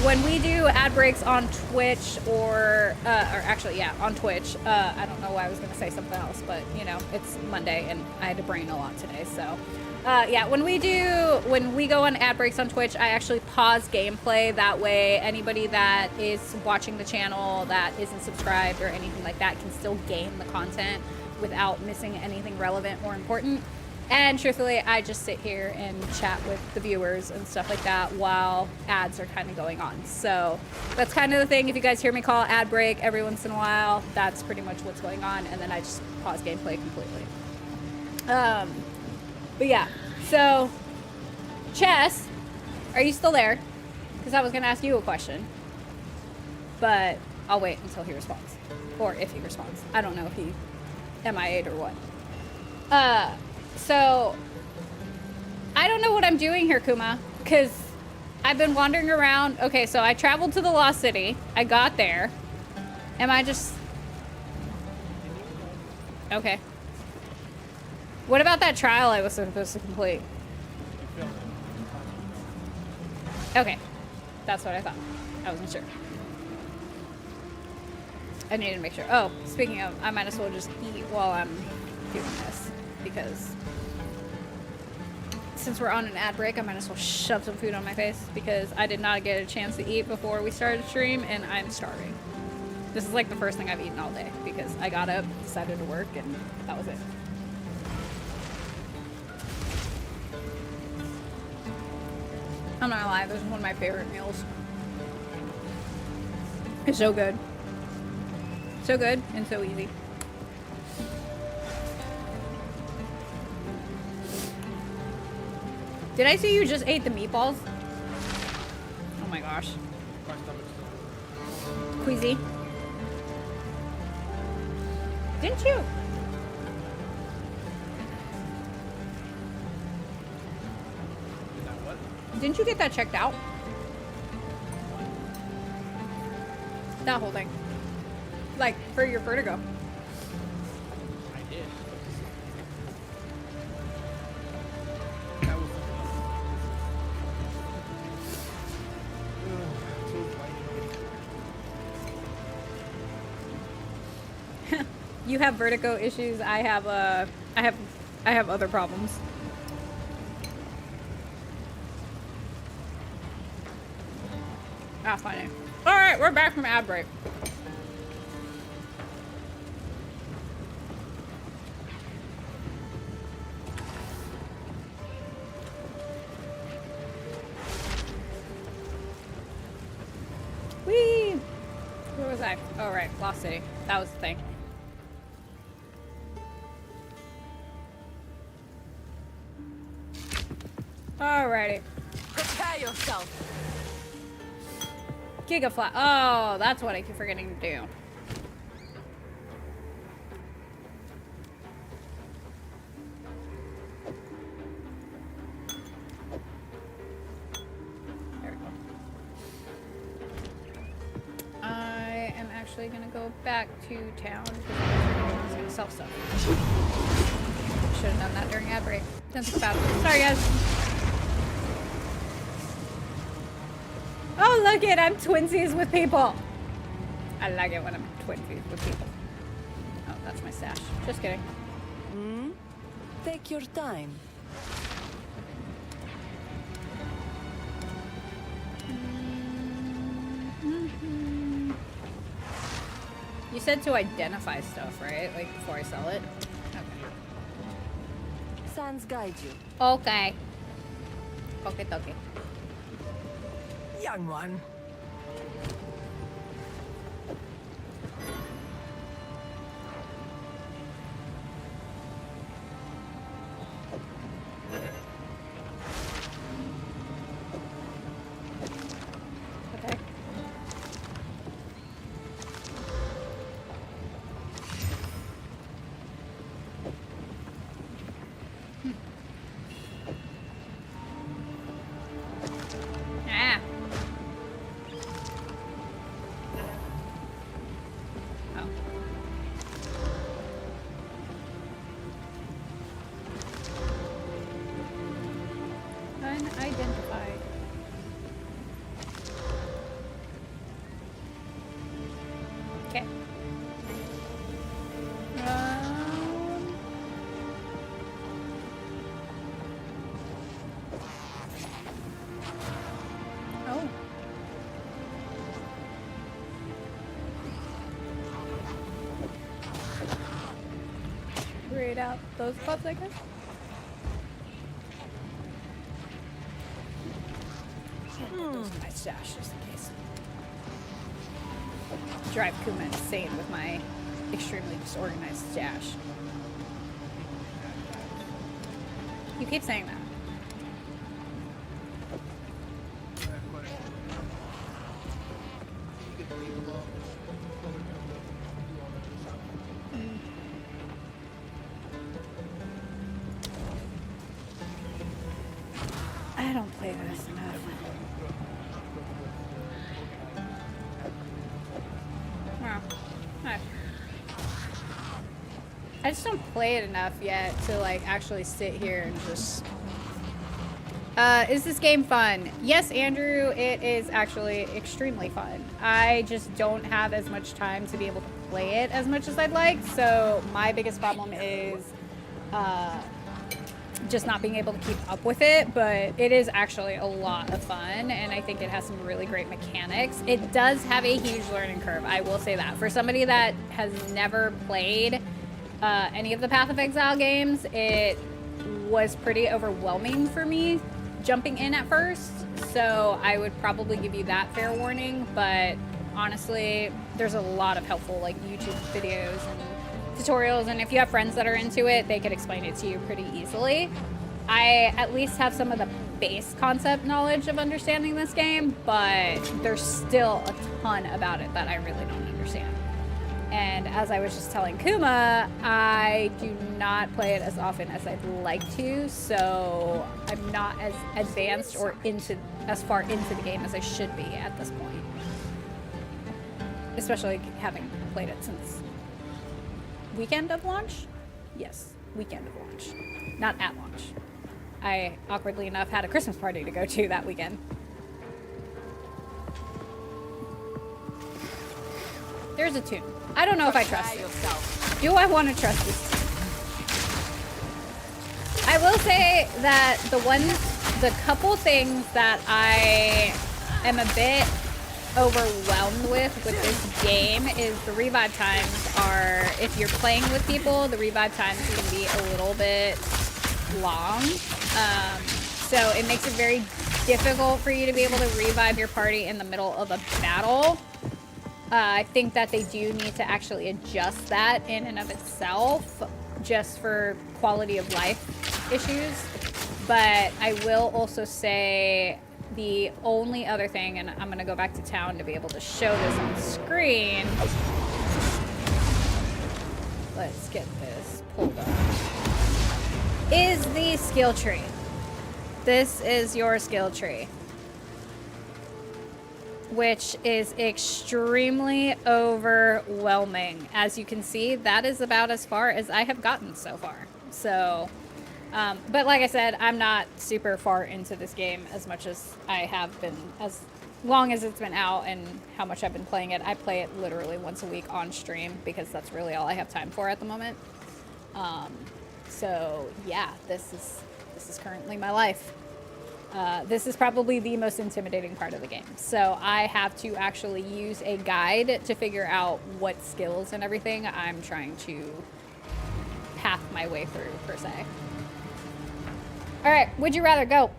when we do ad breaks on Twitch or actually, yeah, on Twitch. I don't know why I was gonna say something else, but you know, it's Monday and I had to brain a lot today, so. Yeah, when we go on ad breaks on Twitch, I actually pause gameplay. That way, anybody that is watching the channel that isn't subscribed or anything like that can still gain the content without missing anything relevant or important. And truthfully, I just sit here and chat with the viewers and stuff like that while ads are kind of going on. So that's kind of the thing. If you guys hear me call ad break every once in a while, that's pretty much what's going on. And then I just pause gameplay completely. But yeah, so, Chess, are you still there? Because I was going to ask you a question. But I'll wait until he responds. Or if he responds. I don't know if he MIA'd or what. So, I don't know what I'm doing here, Kuma. Because I've been wandering around. Okay, so I traveled to the Lost City. I got there. Am I just... Okay. What about that trial I was supposed to complete? Okay. That's what I thought. I wasn't sure. I needed to make sure. Oh, speaking of, I might as well just eat while I'm doing this. Because since we're on an ad break, I might as well shove some food on my face. Because I did not get a chance to eat before we started the stream, and I'm starving. This is like the first thing I've eaten all day. Because I got up, decided to work, and that was it. I'm not gonna lie, this is one of my favorite meals. It's so good. So good and so easy. Did I see you just ate the meatballs? Oh my gosh. Queasy. Didn't you? Didn't you get that checked out? That whole thing. Like, for your vertigo. I did. That was You have vertigo issues. I have other problems. That's funny. All right, we're back from ad break. Oh, right. Lost City. That was the thing. Alrighty. Prepare yourself. Giga Flat. Oh, that's what I keep forgetting to do. There we go. I am actually gonna go back to town because I was gonna sell stuff. Should have done that during ad break. Don't think about it. Sorry, guys. Oh, look it! I'm twinsies with people. I like it when I'm twinsies with people. Oh, that's my stash. Just kidding. Take your time. You said to identify stuff, right? Like before I sell it? Sans guide you. Okay. Okay, okay. Young one. Okay. Ah. Oh. Unidentified. Okay. Oh. Read out those clubs, I guess. Those in my stash, just in case. Drive Kuma insane with my extremely disorganized stash. You keep saying that. I don't play this enough. Wow. Hi. I just don't play it enough yet to like actually sit here and just... is this game fun? Yes, Andrew, it is actually extremely fun. I just don't have as much time to be able to play it as much as I'd like, so my biggest problem is just not being able to keep up with it, but it is actually a lot of fun, and I think it has some really great mechanics. It does have a huge learning curve, I will say that. For somebody that has never played any of the Path of Exile games, it was pretty overwhelming for me jumping in at first, so I would probably give you that fair warning, but honestly, there's a lot of helpful like YouTube videos and tutorials, and if you have friends that are into it, they could explain it to you pretty easily. I at least have some of the base concept knowledge of understanding this game, but there's still a ton about it that I really don't understand. And as I was just telling Kuma, I do not play it as often as I'd like to, so I'm not as advanced or as far into the game as I should be at this point. Especially having played it since weekend of launch? Yes, weekend of launch. Not at launch. I, awkwardly enough, had a Christmas party to go to that weekend. There's a tune. I don't know if I trust it. Do I want to trust this tune? I will say that the couple things that I am a bit overwhelmed with this game is the revive times are, if you're playing with people, the revive times can be a little bit long. So it makes it very difficult for you to be able to revive your party in the middle of a battle. I think that they do need to actually adjust that in and of itself, just for quality of life issues. But I will also say the only other thing, and I'm gonna go back to town to be able to show this on screen. Let's get this pulled up. Is the skill tree. This is your skill tree, which is extremely overwhelming. As you can see, that is about as far as I have gotten so far. So, but like I said, I'm not super far into this game as much as I have been, as long as it's been out and how much I've been playing it. I play it literally once a week on stream because that's really all I have time for at the moment. So yeah, this is currently my life. This is probably the most intimidating part of the game. So I have to actually use a guide to figure out what skills and everything I'm trying to path my way through, per se. All right, would you rather go?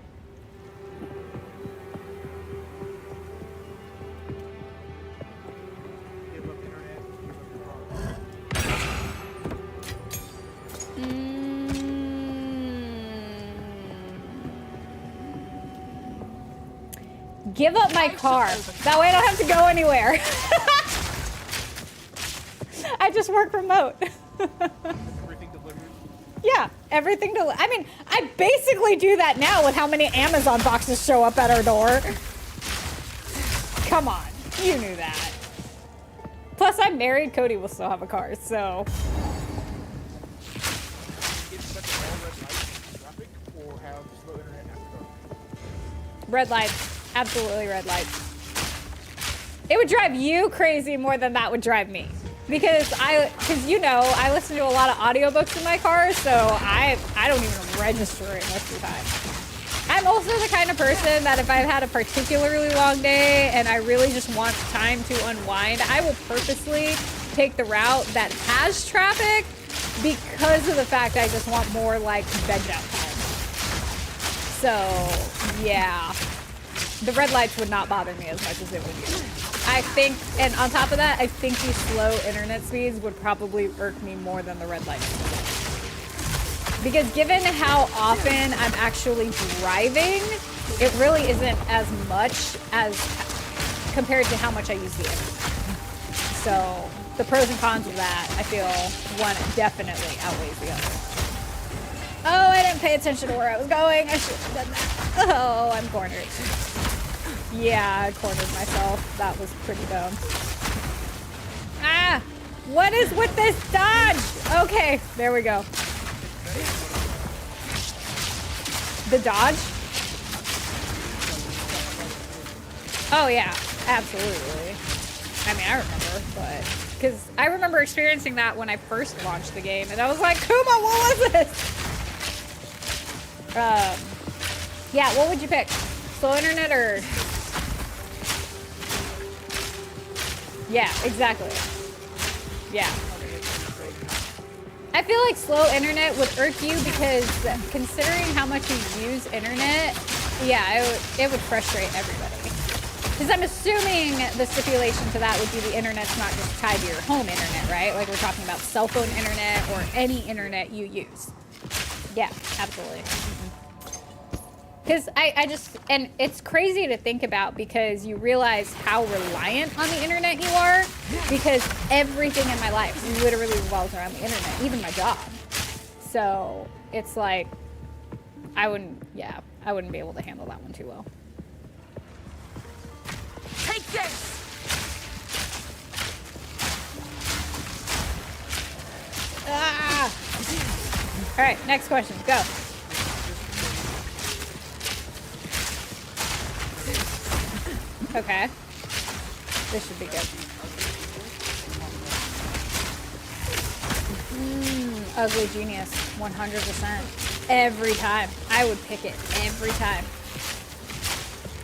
Give up internet, give up your Give up my car. That way I don't have to go anywhere. I just work remote. everything delivered. Yeah, everything I mean, I basically do that now with how many Amazon boxes show up at our door. Come on, you knew that. Plus, I'm married. Cody will still have a car, so. Get stuck in all red lights in traffic or have slow internet after dark. Red lights. Absolutely red lights. It would drive you crazy more than that would drive me. Because you know, I listen to a lot of audiobooks in my car, so I don't even register it most of the time. I'm also the kind of person that if I've had a particularly long day and I really just want time to unwind, I will purposely take the route that has traffic because of the fact I just want more like veg out time. So, yeah. The red lights would not bother me as much as it would you. I think, and on top of that, I think these slow internet speeds would probably irk me more than the red lights. Because given how often I'm actually driving, it really isn't as much as compared to how much I use the internet. So the pros and cons of that, I feel one definitely outweighs the other. Oh, I didn't pay attention to where I was going. I should have done that. Oh, I'm cornered. Yeah, I cornered myself. That was pretty dumb. Ah! What is with this dodge? Okay, there we go. The dodge? Oh yeah, absolutely. I mean, I remember, but... Because I remember experiencing that when I first launched the game, and I was like, Kuma, what was this? Yeah, what would you pick? Slow internet or... Yeah, exactly. Yeah. I feel like slow internet would irk you because considering how much you use internet, yeah, it would frustrate everybody. Because I'm assuming the stipulation to that would be the internet's not just tied to your home internet, right? Like we're talking about cell phone internet or any internet you use. Yeah, absolutely. Because I just, and it's crazy to think about because you realize how reliant on the internet you are because everything in my life literally revolves around the internet, even my job. So it's like, I wouldn't be able to handle that one too well. Take this! Ah! All right, next question, go. Okay. This should be good. Ugly Genius, 100%. Every time. I would pick it every time.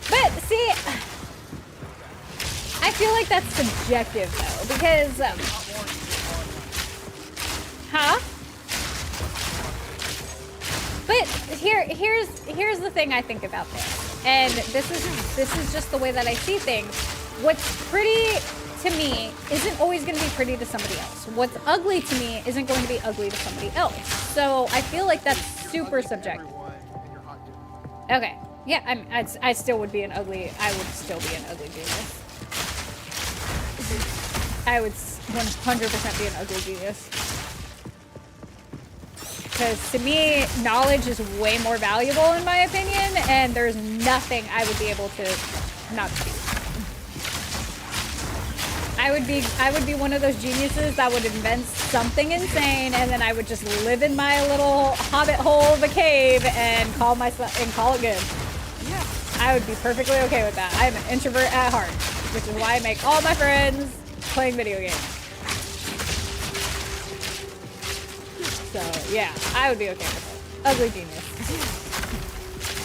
But see, I feel like that's subjective though, because, huh? But here's the thing I think about this. And this is just the way that I see things. What's pretty to me isn't always going to be pretty to somebody else. What's ugly to me isn't going to be ugly to somebody else. So I feel like that's super subjective. Okay. Yeah, I still would be an ugly. I would still be an ugly genius. I would 100% be an ugly genius. Because to me, knowledge is way more valuable in my opinion, and there's nothing I would be able to not do. I would be one of those geniuses that would invent something insane, and then I would just live in my little hobbit hole of a cave and call it good. Yeah, I would be perfectly okay with that. I'm an introvert at heart, which is why I make all my friends playing video games. So yeah, I would be okay with it. Ugly genius.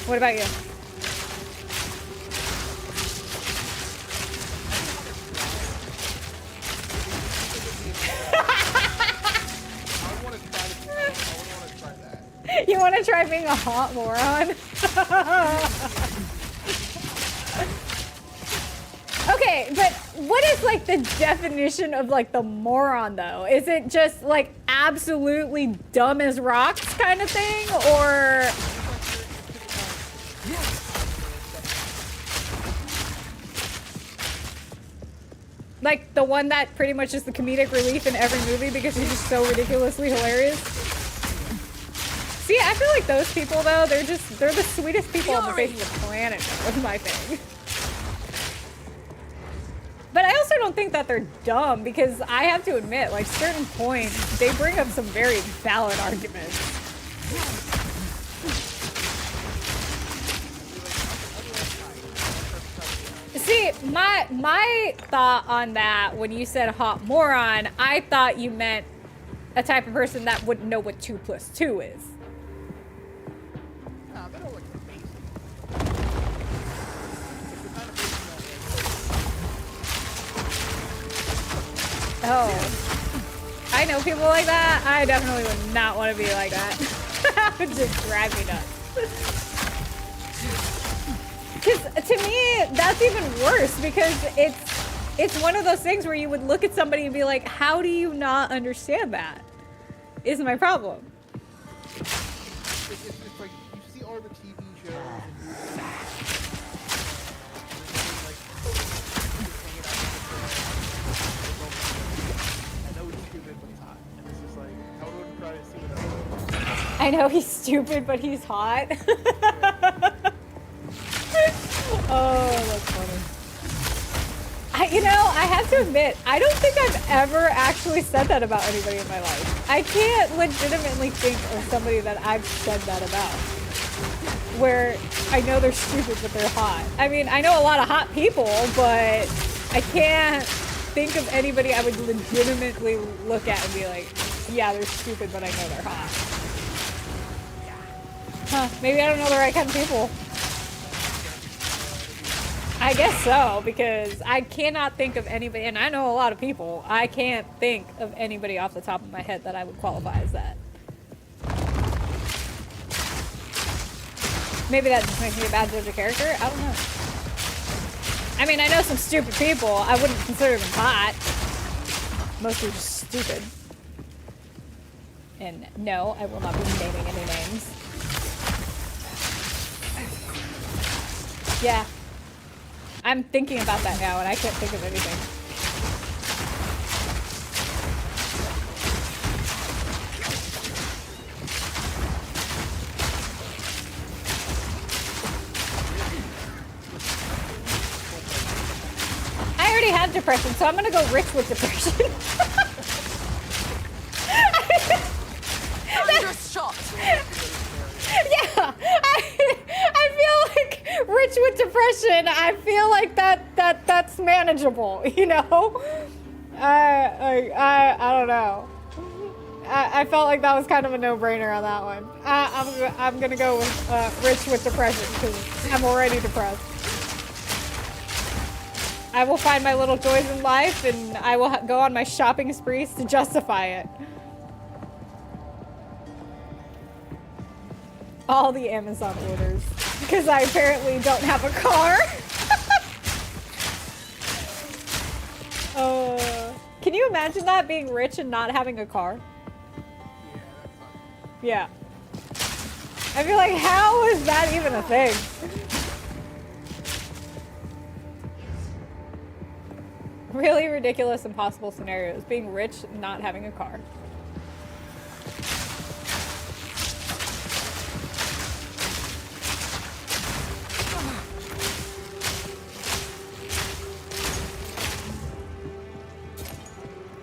What about you? You want to try being a hot moron? Okay, but what is like the definition of like the moron though? Is it just like absolutely dumb as rocks kind of thing, or? Like the one that pretty much is the comedic relief in every movie because she's just so ridiculously hilarious? See, I feel like those people though, they're the sweetest people on the face of the planet, was my thing. But I also don't think that they're dumb because I have to admit, like certain points, they bring up some very valid arguments. See, my thought on that when you said hot moron, I thought you meant a type of person that wouldn't know what 2 + 2 is. Oh, I know people like that. I definitely would not want to be like that. That would just drive me nuts. Because to me, that's even worse because it's one of those things where you would look at somebody and be like, how do you not understand that? Is my problem. It's like you see all the TV shows and movies. I know he's stupid, but he's hot. Oh, that's funny. I have to admit, I don't think I've ever actually said that about anybody in my life. I can't legitimately think of somebody that I've said that about. Where I know they're stupid, but they're hot. I mean, I know a lot of hot people, but I can't think of anybody I would legitimately look at and be like, yeah, they're stupid, but I know they're hot. Huh, maybe I don't know the right kind of people. I guess so, because I cannot think of anybody, and I know a lot of people, I can't think of anybody off the top of my head that I would qualify as that. Maybe that just makes me a bad judge of character? I don't know. I mean, I know some stupid people. I wouldn't consider them hot. Mostly just stupid. And no, I will not be naming any names. Yeah. I'm thinking about that now and I can't think of anything. I already have depression, so I'm gonna go rich with depression. I'm just shocked. Yeah, I feel like rich with depression. I feel like that's manageable, you know. I don't know. I felt like that was kind of a no-brainer on that one. I'm gonna go with rich with depression because I'm already depressed. I will find my little joys in life, and I will go on my shopping sprees to justify it. All the Amazon orders because I apparently don't have a car. Can you imagine that, being rich and not having a car? Yeah, Yeah. that's I feel like, how is that even a thing? Really ridiculous, impossible scenarios. Being rich, not having a car.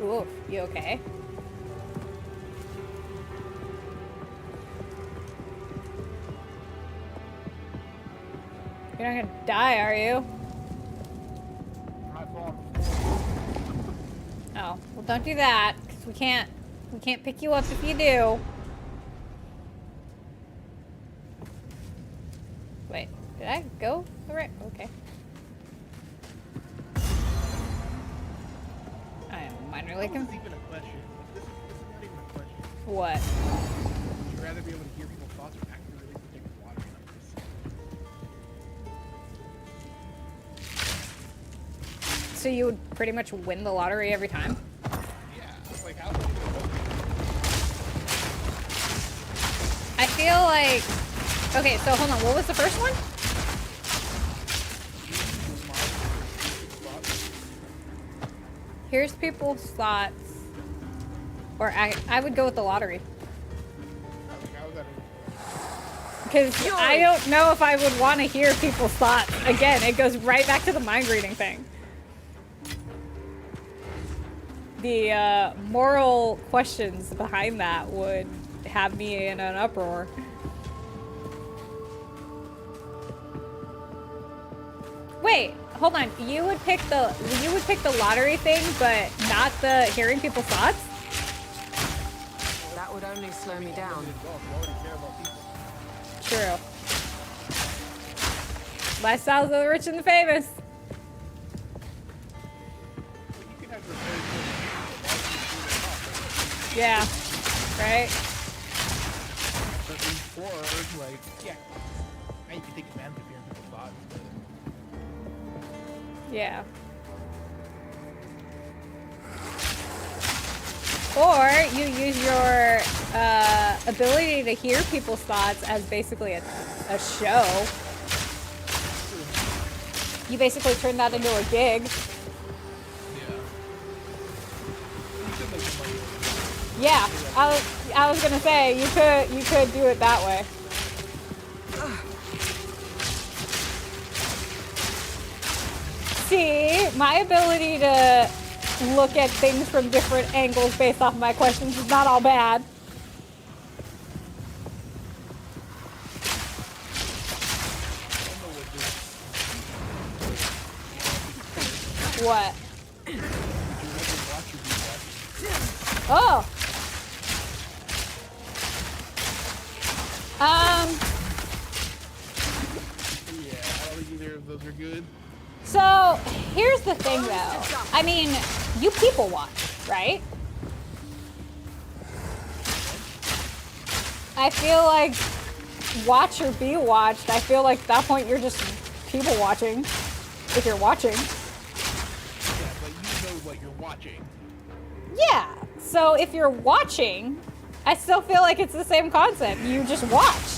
Ooh, you okay? You're not gonna die, are you? my fault. Oh, well, don't do that, because we can't pick you up if you do. Wait, did I go? Alright, okay. I am minorly This is confused. even a question. This is not even a question. What? Would you rather be able to hear people's thoughts or accurately predict water numbers? So you would pretty much win the lottery every time? Yeah, like how? I feel like... Okay, so hold on, what was the first one? Here's people's thoughts. Or I would go with the lottery. Because I don't know if I would want to hear people's thoughts. Again, it goes right back to the mind reading thing. The moral questions behind that would have me in an uproar. Wait, hold on. You would pick the lottery thing, but not the hearing people's thoughts? That would only slow me down. True. Lifestyles of the rich and the famous. Yeah. Right? Or, like, yeah. Now you can take advantage of hearing people's thoughts. Yeah. Or you use your ability to hear people's thoughts as basically a show. You basically turn that into a gig. Yeah, I was gonna say you could do it that way. See, my ability to look at things from different angles based off my questions is not all bad. What? Oh. Yeah, I don't think either of those are good. So, here's the thing though. I mean, you people watch, right? I feel like watch or be watched. I feel like at that point you're just people watching. If you're watching. Yeah, but you know what you're watching. Yeah. So if you're watching, I still feel like it's the same concept. You just watch.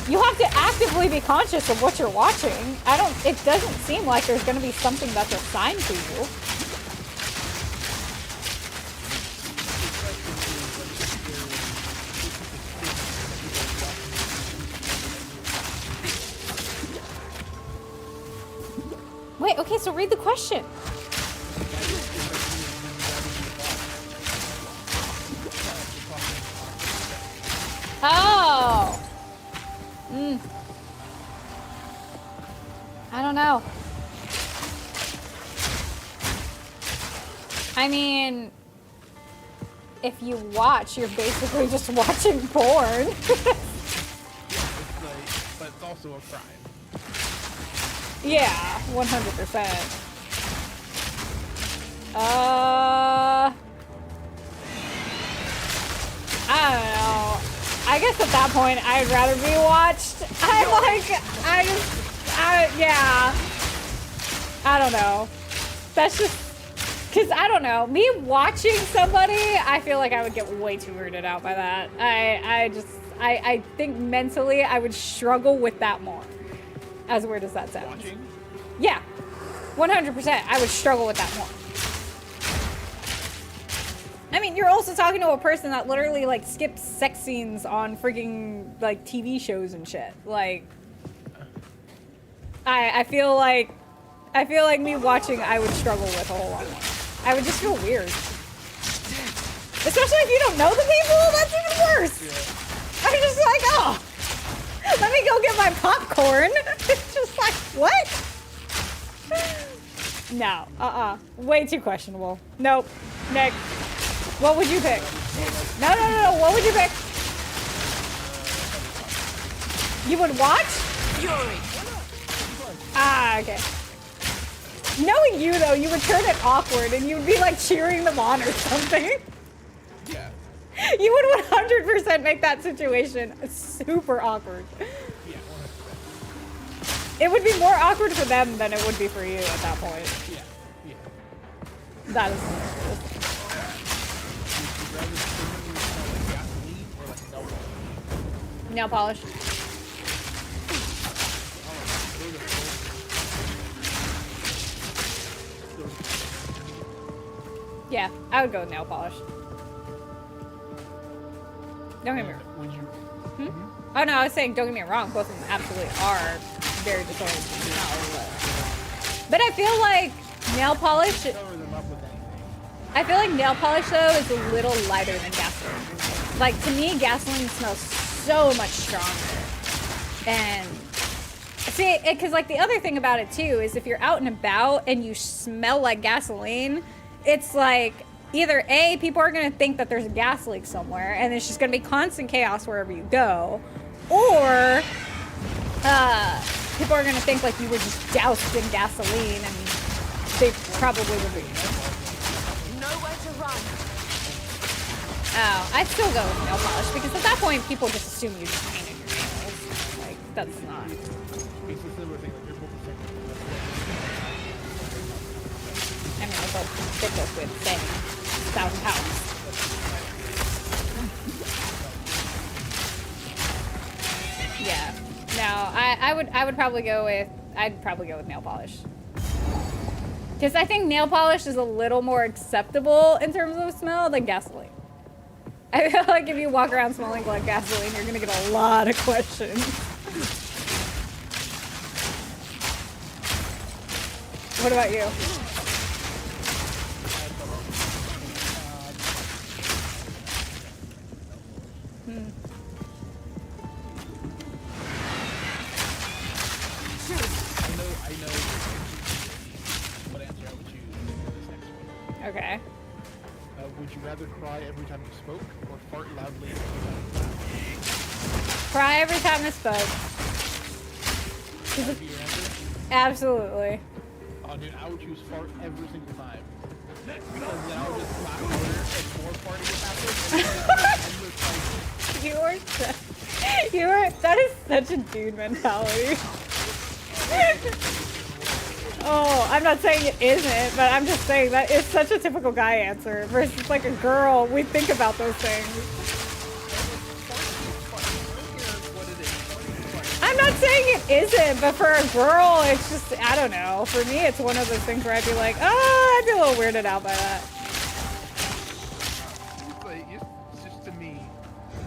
You have to actively be conscious of what you're watching. It doesn't seem like there's going to be something that's assigned to you. Wait, okay, so read the question. Oh. I don't know. I mean, if you watch, you're basically just watching porn. But it's also a crime. Yeah, 100%. I don't know. I guess at that point, I'd rather be watched. Yeah. I don't know. That's just because I don't know. Me watching somebody, I feel like I would get way too weirded out by that. I think mentally I would struggle with that more. As weird as that sounds. Watching? Yeah, 100%. I would struggle with that more. I mean, you're also talking to a person that literally like skips sex scenes on freaking like TV shows and shit. Like, I feel like me watching, I would struggle with a whole lot more. I would just feel weird. Especially if you don't know the people, that's even worse. Yeah. I'm just like, oh, let me go get my popcorn. It's just like, what? No, way too questionable. Nope. Next. What would you pick? No. What would you pick? You would watch? Fury. Ah, okay. Knowing you, though, you would turn it awkward and you would be like cheering them on or something. Yeah. You would 100% make that situation super awkward. Yeah, 100%. It would be more awkward for them than it would be for you at that point. Yeah. That is hilarious. Would you rather permanently smell like gasoline or like Nail nail polish? polish. Yeah, I would go with nail polish. Don't get me wrong. Would you? Oh no, I was saying, don't get me wrong, both of them absolutely are very disorienting to smell. But I feel like nail polish, Cover them up with anything. I feel like nail polish though is a little lighter than gasoline. Like to me, gasoline smells so much stronger. And see, because like the other thing about it too is if you're out and about and you smell like gasoline, it's like either A, people are going to think that there's a gas leak somewhere and it's just going to be constant chaos wherever you go, or people are going to think like you were just doused in gasoline and they probably would be. Nowhere to run. Oh, I'd still go with nail polish because at that point people just assume you just painted your nails. Like, that's not. It's a similar thing. Like you're both the same. I mean, they're both with, say, 1,000 pounds. Yeah. No, I would probably go with, I'd probably go with nail polish. Because I think nail polish is a little more acceptable in terms of smell than gasoline. I feel like if you walk around smelling like gasoline, you're gonna get a lot of questions. What about you? I know what answer I would choose for this next one. Okay. Would you rather cry every time you spoke or fart loudly every time you laughed? Cry every time I spoke. That would be your answer? Absolutely. Oh, dude, I would choose fart every single time. Because then I would just laugh harder and more farting would happen. And That is such a dude mentality. Oh, I'm not saying it isn't, but I'm just saying that it's such a typical guy answer versus like a girl. We think about those things. I'm not saying it isn't, but for a girl, it's just, I don't know. For me, it's one of those things where I'd be like, oh, I'd be a little weirded out by that. It's just to me,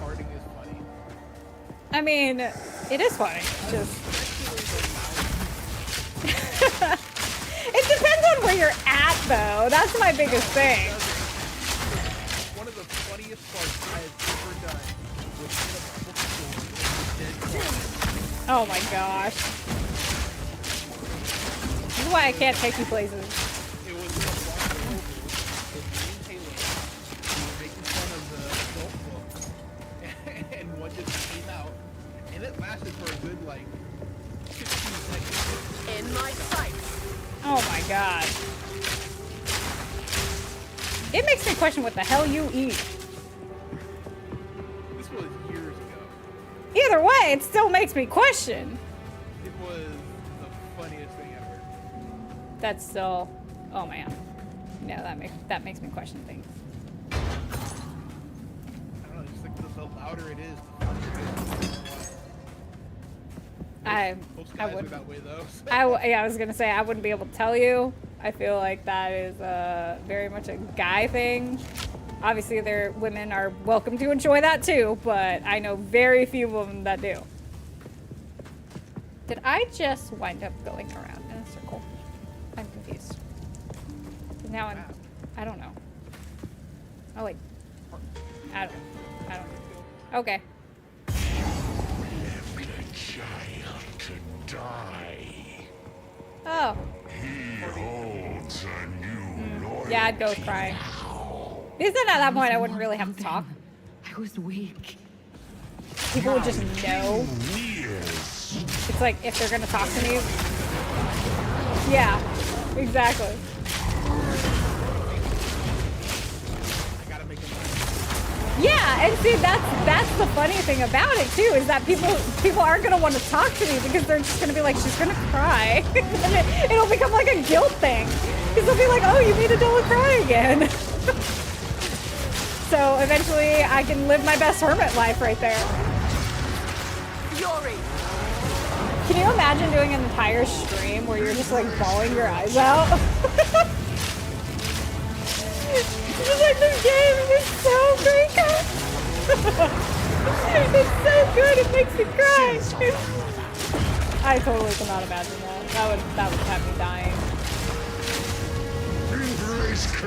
farting is funny. I mean, it is funny. Just it depends on where you're at, though. That's my biggest thing. One of the funniest farts I have ever done was in a bookstore with dead corpse. Oh my gosh. This is why I can't take you places. It was in a box of with me and Taylor. We were making fun of the adult books, and one just came out, and it lasted for a good, like, 15 seconds. In my sights. Oh my god. It makes me question what the hell you eat. This was years ago. Either way, it still makes me question. It was the funniest thing ever. That's still Oh man. Yeah, that makes me question things. I don't know, just like the louder it is, the funnier it is. Most I guys would. are that way though. So. Yeah, I was gonna say I wouldn't be able to tell you. I feel like that is very much a guy thing. Obviously, women are welcome to enjoy that too, but I know very few of them that do. Did I just wind up going around in a circle? I'm confused. Now I don't know. Oh wait. I don't know. Okay. Left a child to die. Oh. He holds a new loyalty. Yeah, I'd go with crying. Because then at that point I wouldn't really have to talk. I was weak. People would just know. Years. It's like if they're gonna talk to me. Yeah, exactly. I gotta make them. Yeah, and see that's the funny thing about it too, is that people aren't gonna want to talk to me because they're just gonna be like, she's gonna cry. And it'll become like a guilt thing. Because they'll be like, oh, you made Adela cry again. So eventually I can live my best hermit life right there. Yuri! Can you imagine doing an entire stream where you're just like bawling your eyes out? Just like, this game is so great, guys. It's so good, it makes me cry. I totally cannot imagine that. That would have me dying.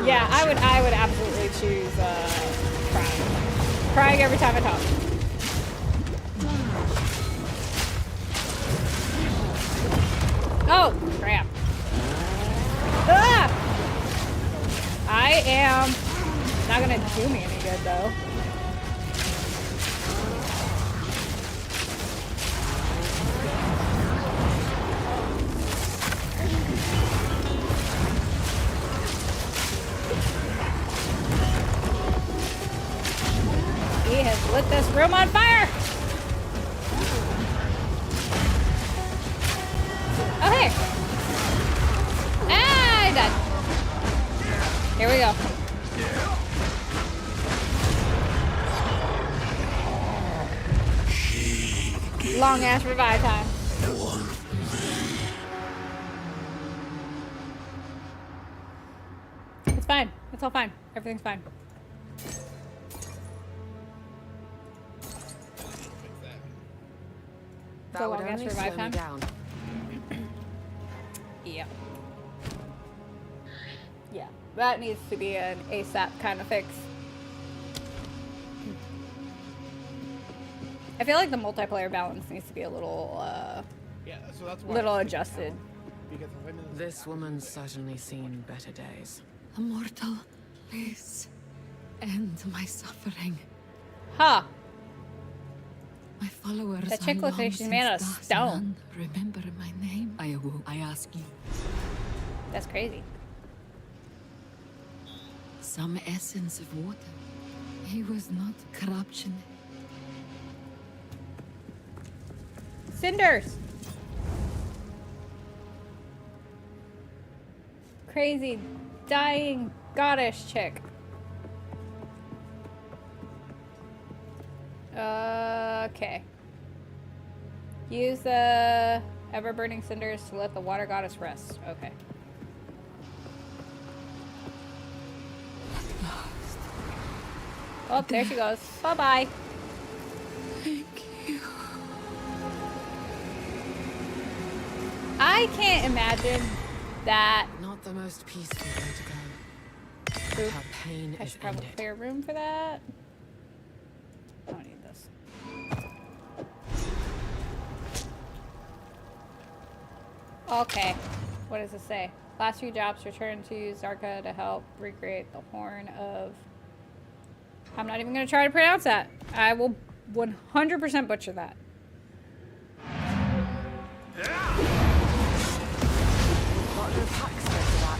Yeah, I would absolutely choose crying. Crying every time I talk. Oh, crap. Ah! I am not gonna do me any good though. He has lit this room on fire! Oh, hey! Ah, I died. Here we go. Long ass revive time. It's fine. It's all fine. Everything's fine. That would long ass only revive slow time? me down. Yeah. Yeah. That needs to be an ASAP kind of fix. I feel like the multiplayer balance needs to be a little, Yeah, so that's why little I was thinking adjusted. that, because the women. This woman's certainly seen better days. Immortal, please end my suffering. Huh. My followers That chick are looks like long she's made out of since stone. none remember my name. I ask you. That's crazy. Some essence of water. He was not corruption. Cinders! Crazy, dying goddess chick. Okay. Use the ever-burning cinders to let the water goddess rest. Okay. Oh, there she goes. Bye-bye. Thank you. I can't imagine that. Not the most peaceful way to go. Oop. Her pain I is should probably ended. clear room for that. I don't need this. Okay. What does it say? Last few jobs return to Zarka to help recreate the horn of... I'm not even going to try to pronounce that. I will 100% butcher that. Got no pack space for that.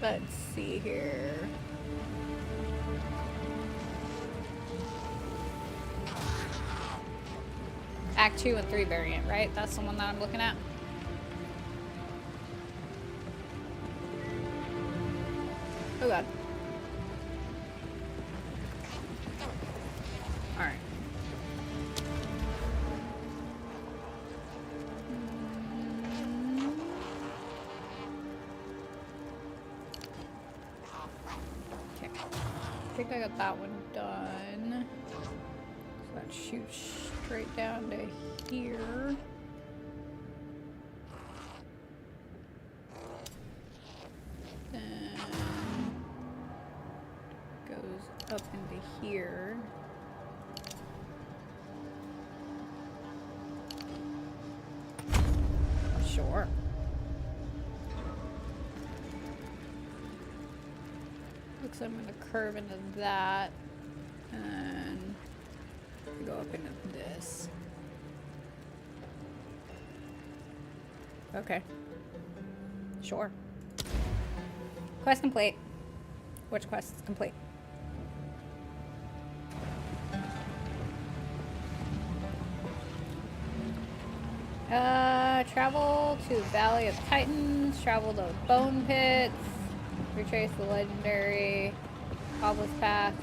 Let's see here. Act 2 and 3 variant, right? That's the one that I'm looking at. Oh god. Alright. Okay. I think I got that one done. So that shoots straight down to here. Then goes up into here. Sure. Looks like I'm gonna curve into that and go up into this. Okay. Sure. Quest complete. Which quest is complete? Travel to the Valley of Titans, travel to Bone Pits, retrace the legendary Obelisk Path,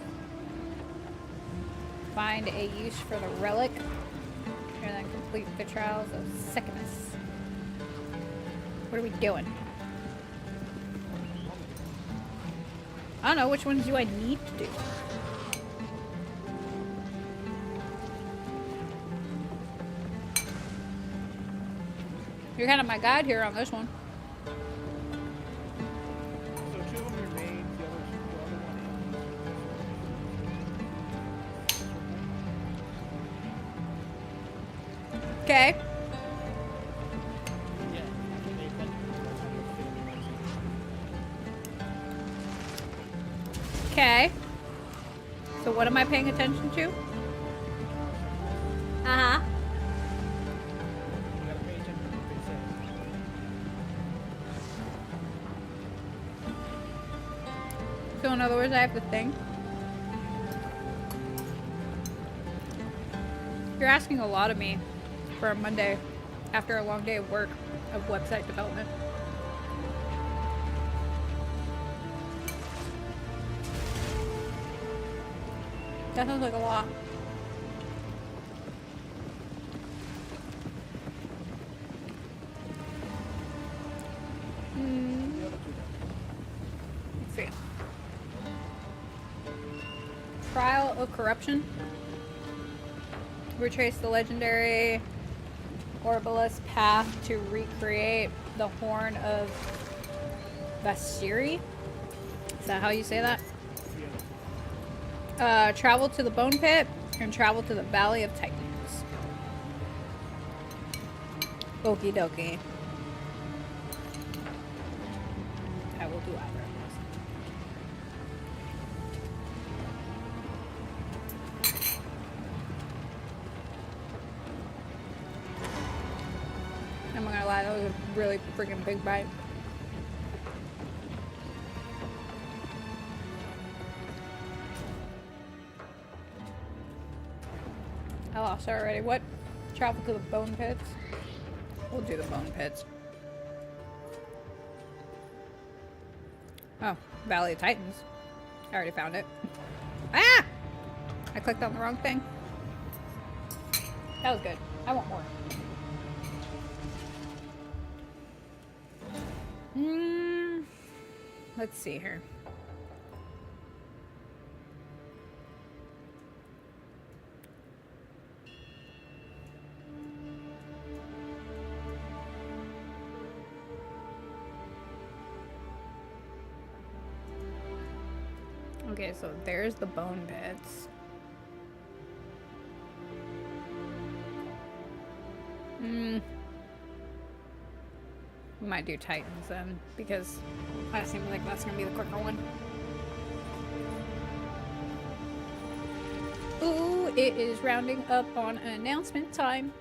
find a use for the relic, and then complete the trials of Sickness. What are we doing? I don't know, which ones do I need to do? You're kind of my guide here on this one. So 2 of them are main, the other one is. Okay. Yeah, they Okay. So what am I paying attention to? Uh-huh. You gotta pay attention to what they say. So in other words, I have to think. You're asking a lot of me for a Monday after a long day of work of website development. That sounds like a lot. Let's see. Trial of Corruption. Retrace the legendary Obelisk Path to recreate the Horn of Vasiri. Is that how you say that? Travel to the Bone Pit and travel to the Valley of Titans. Okie dokie. I will do either of those. I'm not gonna lie, that was a really freaking big bite. I lost already. What? Travel to the Bone Pits? We'll do the Bone Pits. Oh, Valley of Titans. I already found it. Ah! I clicked on the wrong thing. That was good. I want more. Let's see here. Okay, so there's the Bone Pits. We might do Titans then, because that seems like that's gonna be the quicker one. Ooh, it is rounding up on announcement time.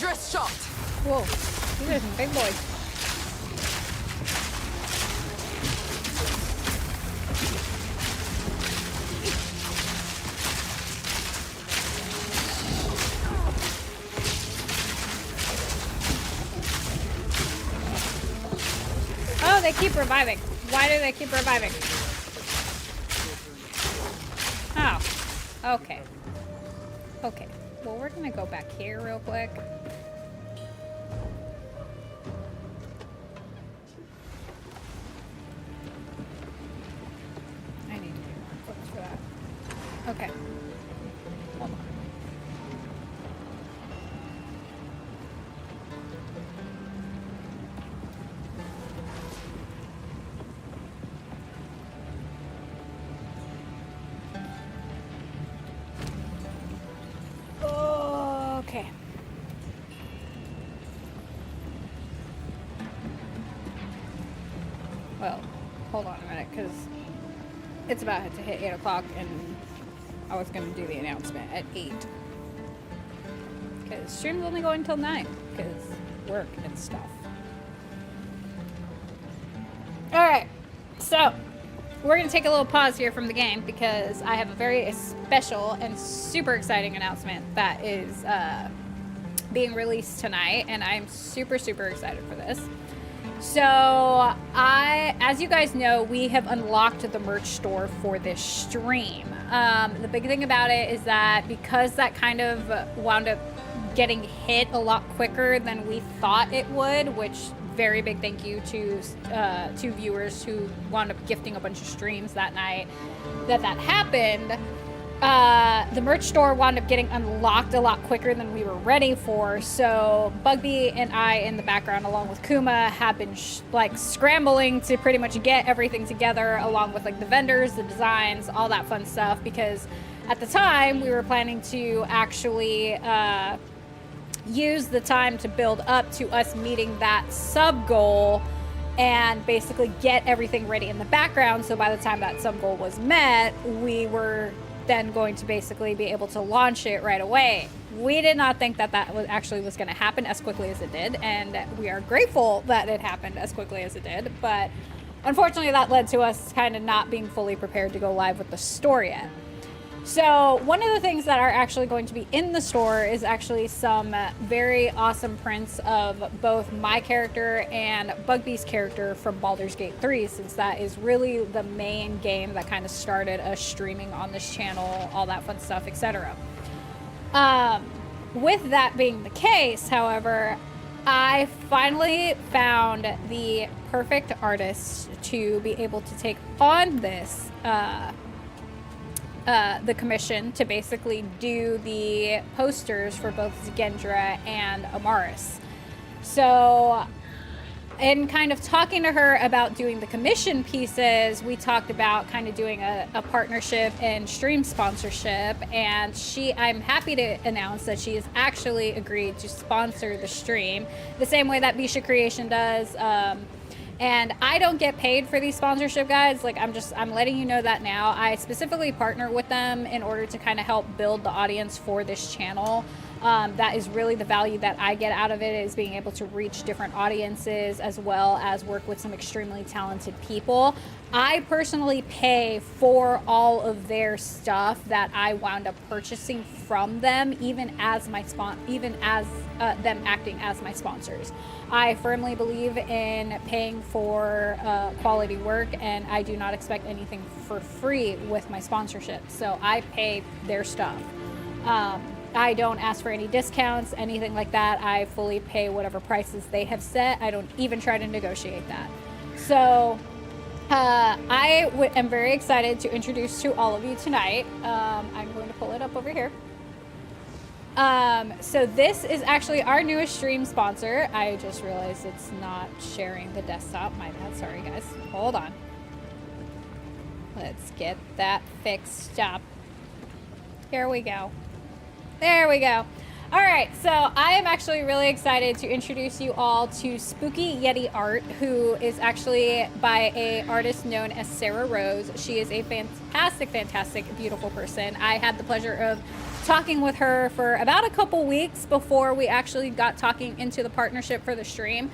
Dangerous shot! Whoa, these are some big boys. Oh, they keep reviving. Why do they keep reviving? Oh, okay. Okay, well, we're gonna go back here real quick. I need to get more equipped for that. Okay. Hold on. Okay. Well, hold on a minute, because it's about to hit 8 o'clock, and I was going to do the announcement at 8. Because stream's only going until 9, because work and stuff. Alright, so we're going to take a little pause here from the game, because I have a very special and super exciting announcement that is being released tonight, and I'm super, super excited for this. So, as you guys know, we have unlocked the merch store for this stream. The big thing about it is that because that kind of wound up getting hit a lot quicker than we thought it would, which very big thank you to two viewers who wound up gifting a bunch of streams that night that happened. The merch store wound up getting unlocked a lot quicker than we were ready for. So Bugby and I in the background, along with Kuma, have been scrambling to pretty much get everything together, along with the vendors, the designs, all that fun stuff. Because at the time we were planning to actually use the time to build up to us meeting that sub goal and basically get everything ready in the background. So by the time that sub goal was met, we were then going to basically be able to launch it right away. We did not think that was going to happen as quickly as it did, and we are grateful that it happened as quickly as it did, but unfortunately that led to us kind of not being fully prepared to go live with the store yet. So one of the things that are actually going to be in the store is actually some very awesome prints of both my character and Bugby's character from Baldur's Gate 3, since that is really the main game that kind of started us streaming on this channel, all that fun stuff, etc. With that being the case, however, I finally found the perfect artist to be able to take on this the commission to basically do the posters for both Gendra and Amaris. So in kind of talking to her about doing the commission pieces, we talked about kind of doing a partnership and stream sponsorship, and I'm happy to announce that she has actually agreed to sponsor the stream the same way that Bisha Creation does. And I don't get paid for these sponsorship guides. I'm letting you know that now. I specifically partner with them in order to kind of help build the audience for this channel. That is really the value that I get out of it, is being able to reach different audiences as well as work with some extremely talented people. I personally pay for all of their stuff that I wound up purchasing from them, even as them acting as my sponsors. I firmly believe in paying for quality work, and I do not expect anything for free with my sponsorship. So I pay their stuff. I don't ask for any discounts, anything like that. I fully pay whatever prices they have set. I don't even try to negotiate that. So I am very excited to introduce to all of you tonight. I'm going to pull it up over here. So this is actually our newest stream sponsor. I just realized it's not sharing the desktop. My bad. Sorry, guys. Hold on. Let's get that fixed up. Here we go. There we go. All right, so I am actually really excited to introduce you all to Spooky Yeti Art, who is actually by a artist known as Sarah Rose. She is a fantastic, beautiful person. I had the pleasure of talking with her for about a couple weeks before we actually got talking into the partnership for the stream.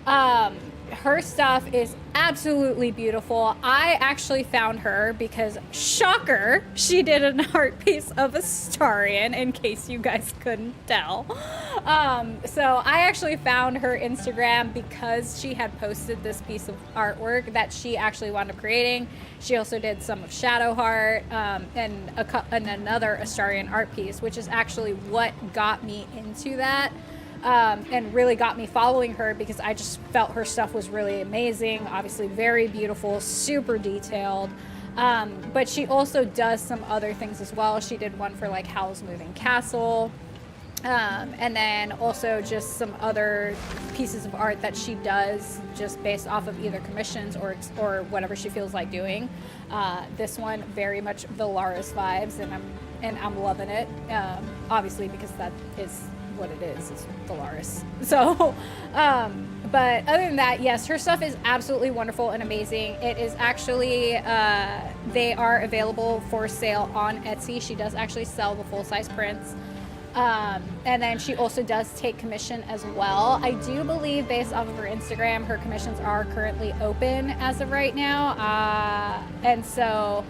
Her stuff is absolutely beautiful. I actually found her because, shocker, she did an art piece of Astarion, in case you guys couldn't tell. So I actually found her Instagram because she had posted this piece of artwork that she actually wound up creating. She also did some of Shadowheart and another Astarion art piece, which is actually what got me into that. And really got me following her because I just felt her stuff was really amazing, obviously very beautiful, super detailed. But she also does some other things as well. She did one for like Howl's Moving Castle, and then also just some other pieces of art that she does just based off of either commissions or whatever she feels like doing. This one very much Valaris vibes, and I'm loving it, obviously because that is what it is Valaris. So, but other than that, yes, her stuff is absolutely wonderful and amazing. It is actually, they are available for sale on Etsy. She does actually sell the full-size prints. And then she also does take commission as well. I do believe, based off of her Instagram, her commissions are currently open as of right now. And so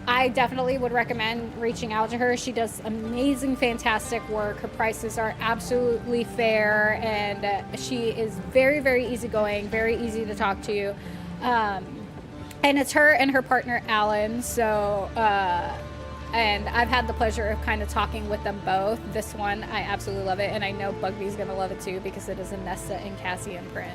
I definitely would recommend reaching out to her. She does amazing, fantastic work. Her prices are absolutely fair, and she is very, very easygoing, very easy to talk to. And it's her and her partner, Alan. So, and I've had the pleasure of kind of talking with them both. This one, I absolutely love it, and I know Bugby's going to love it too because it is a Nesta and Cassian print.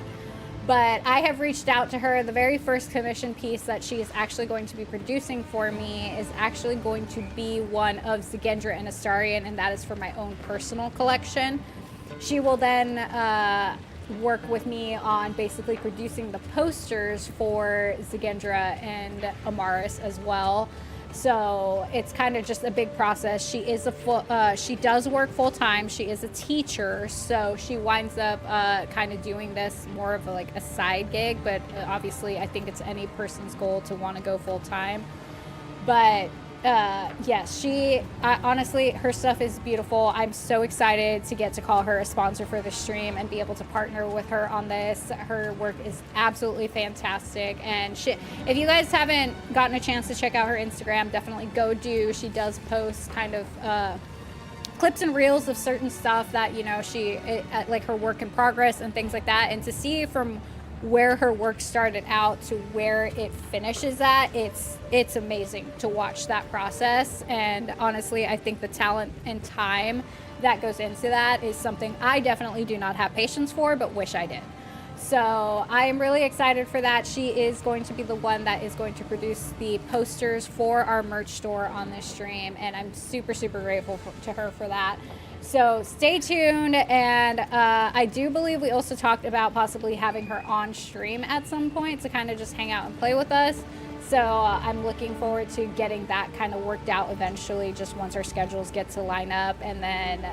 But I have reached out to her. The very first commission piece that she is actually going to be producing for me is actually going to be one of Zygendra and Astarion, and that is for my own personal collection. She will then work with me on basically producing the posters for Zygendra and Amaris as well. So it's kind of just a big process. She is she does work full time. She is a teacher, so she winds up kind of doing this more of like a side gig. But obviously, I think it's any person's goal to want to go full time. But yes, honestly, her stuff is beautiful. I'm so excited to get to call her a sponsor for the stream and be able to partner with her on this. Her work is absolutely fantastic, and if you guys haven't gotten a chance to check out her Instagram, definitely go do. She does post kind of clips and reels of certain stuff that, you know, like her work in progress and things like that, and to see from where her work started out to where it finishes at, it's amazing to watch that process. And honestly, I think the talent and time that goes into that is something I definitely do not have patience for, but wish I did. So I am really excited for that. She is going to be the one that is going to produce the posters for our merch store on this stream, and I'm super grateful to her for that. So stay tuned, and I do believe we also talked about possibly having her on stream at some point to kind of just hang out and play with us. So I'm looking forward to getting that kind of worked out eventually, just once our schedules get to line up, and then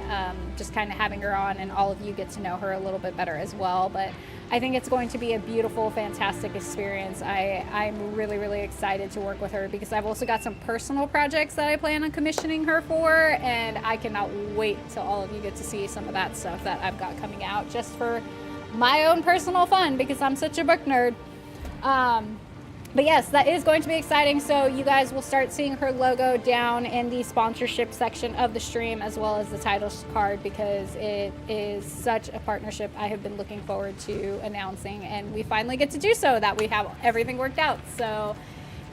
just kind of having her on and all of you get to know her a little bit better as well. But I think it's going to be a beautiful, fantastic experience. I'm really excited to work with her because I've also got some personal projects that I plan on commissioning her for, and I cannot wait till all of you get to see some of that stuff that I've got coming out just for my own personal fun because I'm such a book nerd. But yes, that is going to be exciting. So you guys will start seeing her logo down in the sponsorship section of the stream, as well as the title card, because it is such a partnership I have been looking forward to announcing, and we finally get to do so, that we have everything worked out. So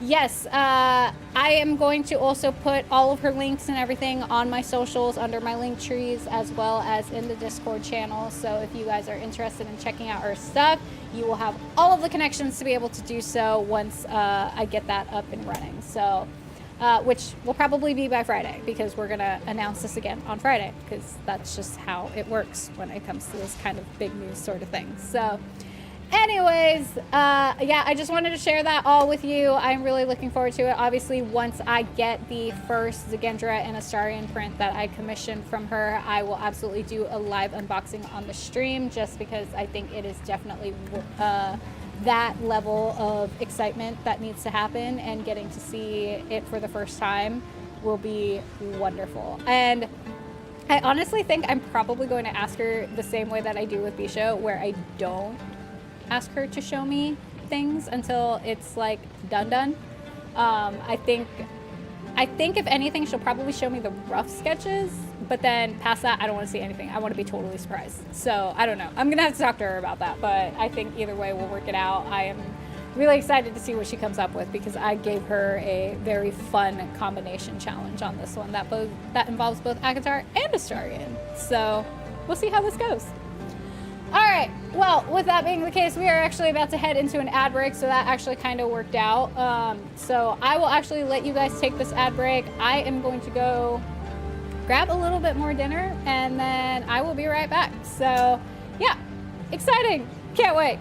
yes, I am going to also put all of her links and everything on my socials under my link trees, as well as in the Discord channel. So if you guys are interested in checking out her stuff, you will have all of the connections to be able to do so once I get that up and running. So, which will probably be by Friday, because we're going to announce this again on Friday, because that's just how it works when it comes to this kind of big news sort of thing. So Anyways, yeah, I just wanted to share that all with you. I'm really looking forward to it. Obviously, once I get the first Zagendra and Astarion print that I commissioned from her, I will absolutely do a live unboxing on the stream, just because I think it is definitely that level of excitement that needs to happen, and getting to see it for the first time will be wonderful. And I honestly think I'm probably going to ask her the same way that I do with Bisha, where I don't ask her to show me things until it's like done. I think if anything, she'll probably show me the rough sketches, but then past that, I don't want to see anything. I want to be totally surprised. So I don't know. I'm gonna have to talk to her about that, but I think either way we'll work it out. I am really excited to see what she comes up with, because I gave her a very fun combination challenge on this one that involves both Akatar and Astarion. So we'll see how this goes. All right, well, with that being the case, we are actually about to head into an ad break, so that actually kind of worked out. So I will actually let you guys take this ad break. I am going to go grab a little bit more dinner, and then I will be right back. So yeah, exciting, can't wait.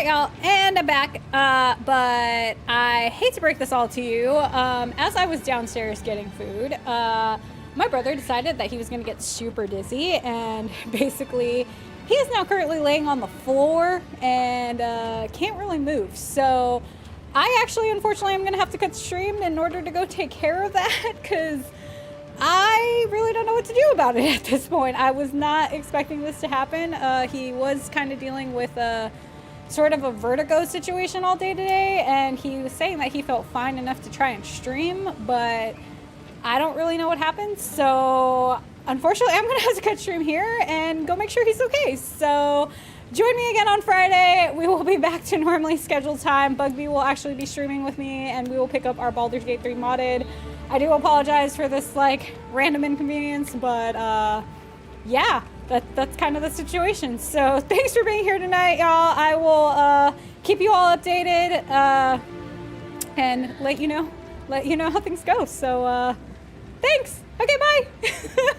Alright, y'all, and I'm back, but I hate to break this all to you. As I was downstairs getting food, my brother decided that he was going to get super dizzy, and basically he is now currently laying on the floor and can't really move. So I actually, unfortunately, I'm going to have to cut the stream in order to go take care of that, because I really don't know what to do about it at this point. I was not expecting this to happen. He was kind of dealing with sort of a vertigo situation all day today, and he was saying that he felt fine enough to try and stream, but I don't really know what happened. So unfortunately, I'm gonna have to cut stream here and go make sure he's okay. So join me again on Friday. We will be back to normally scheduled time. Bugby will actually be streaming with me, and we will pick up our Baldur's Gate 3 modded. I do apologize for this like random inconvenience, but yeah, that's kind of the situation. So thanks for being here tonight, y'all. I will keep you all updated and let you know how things go. So thanks. Okay, bye.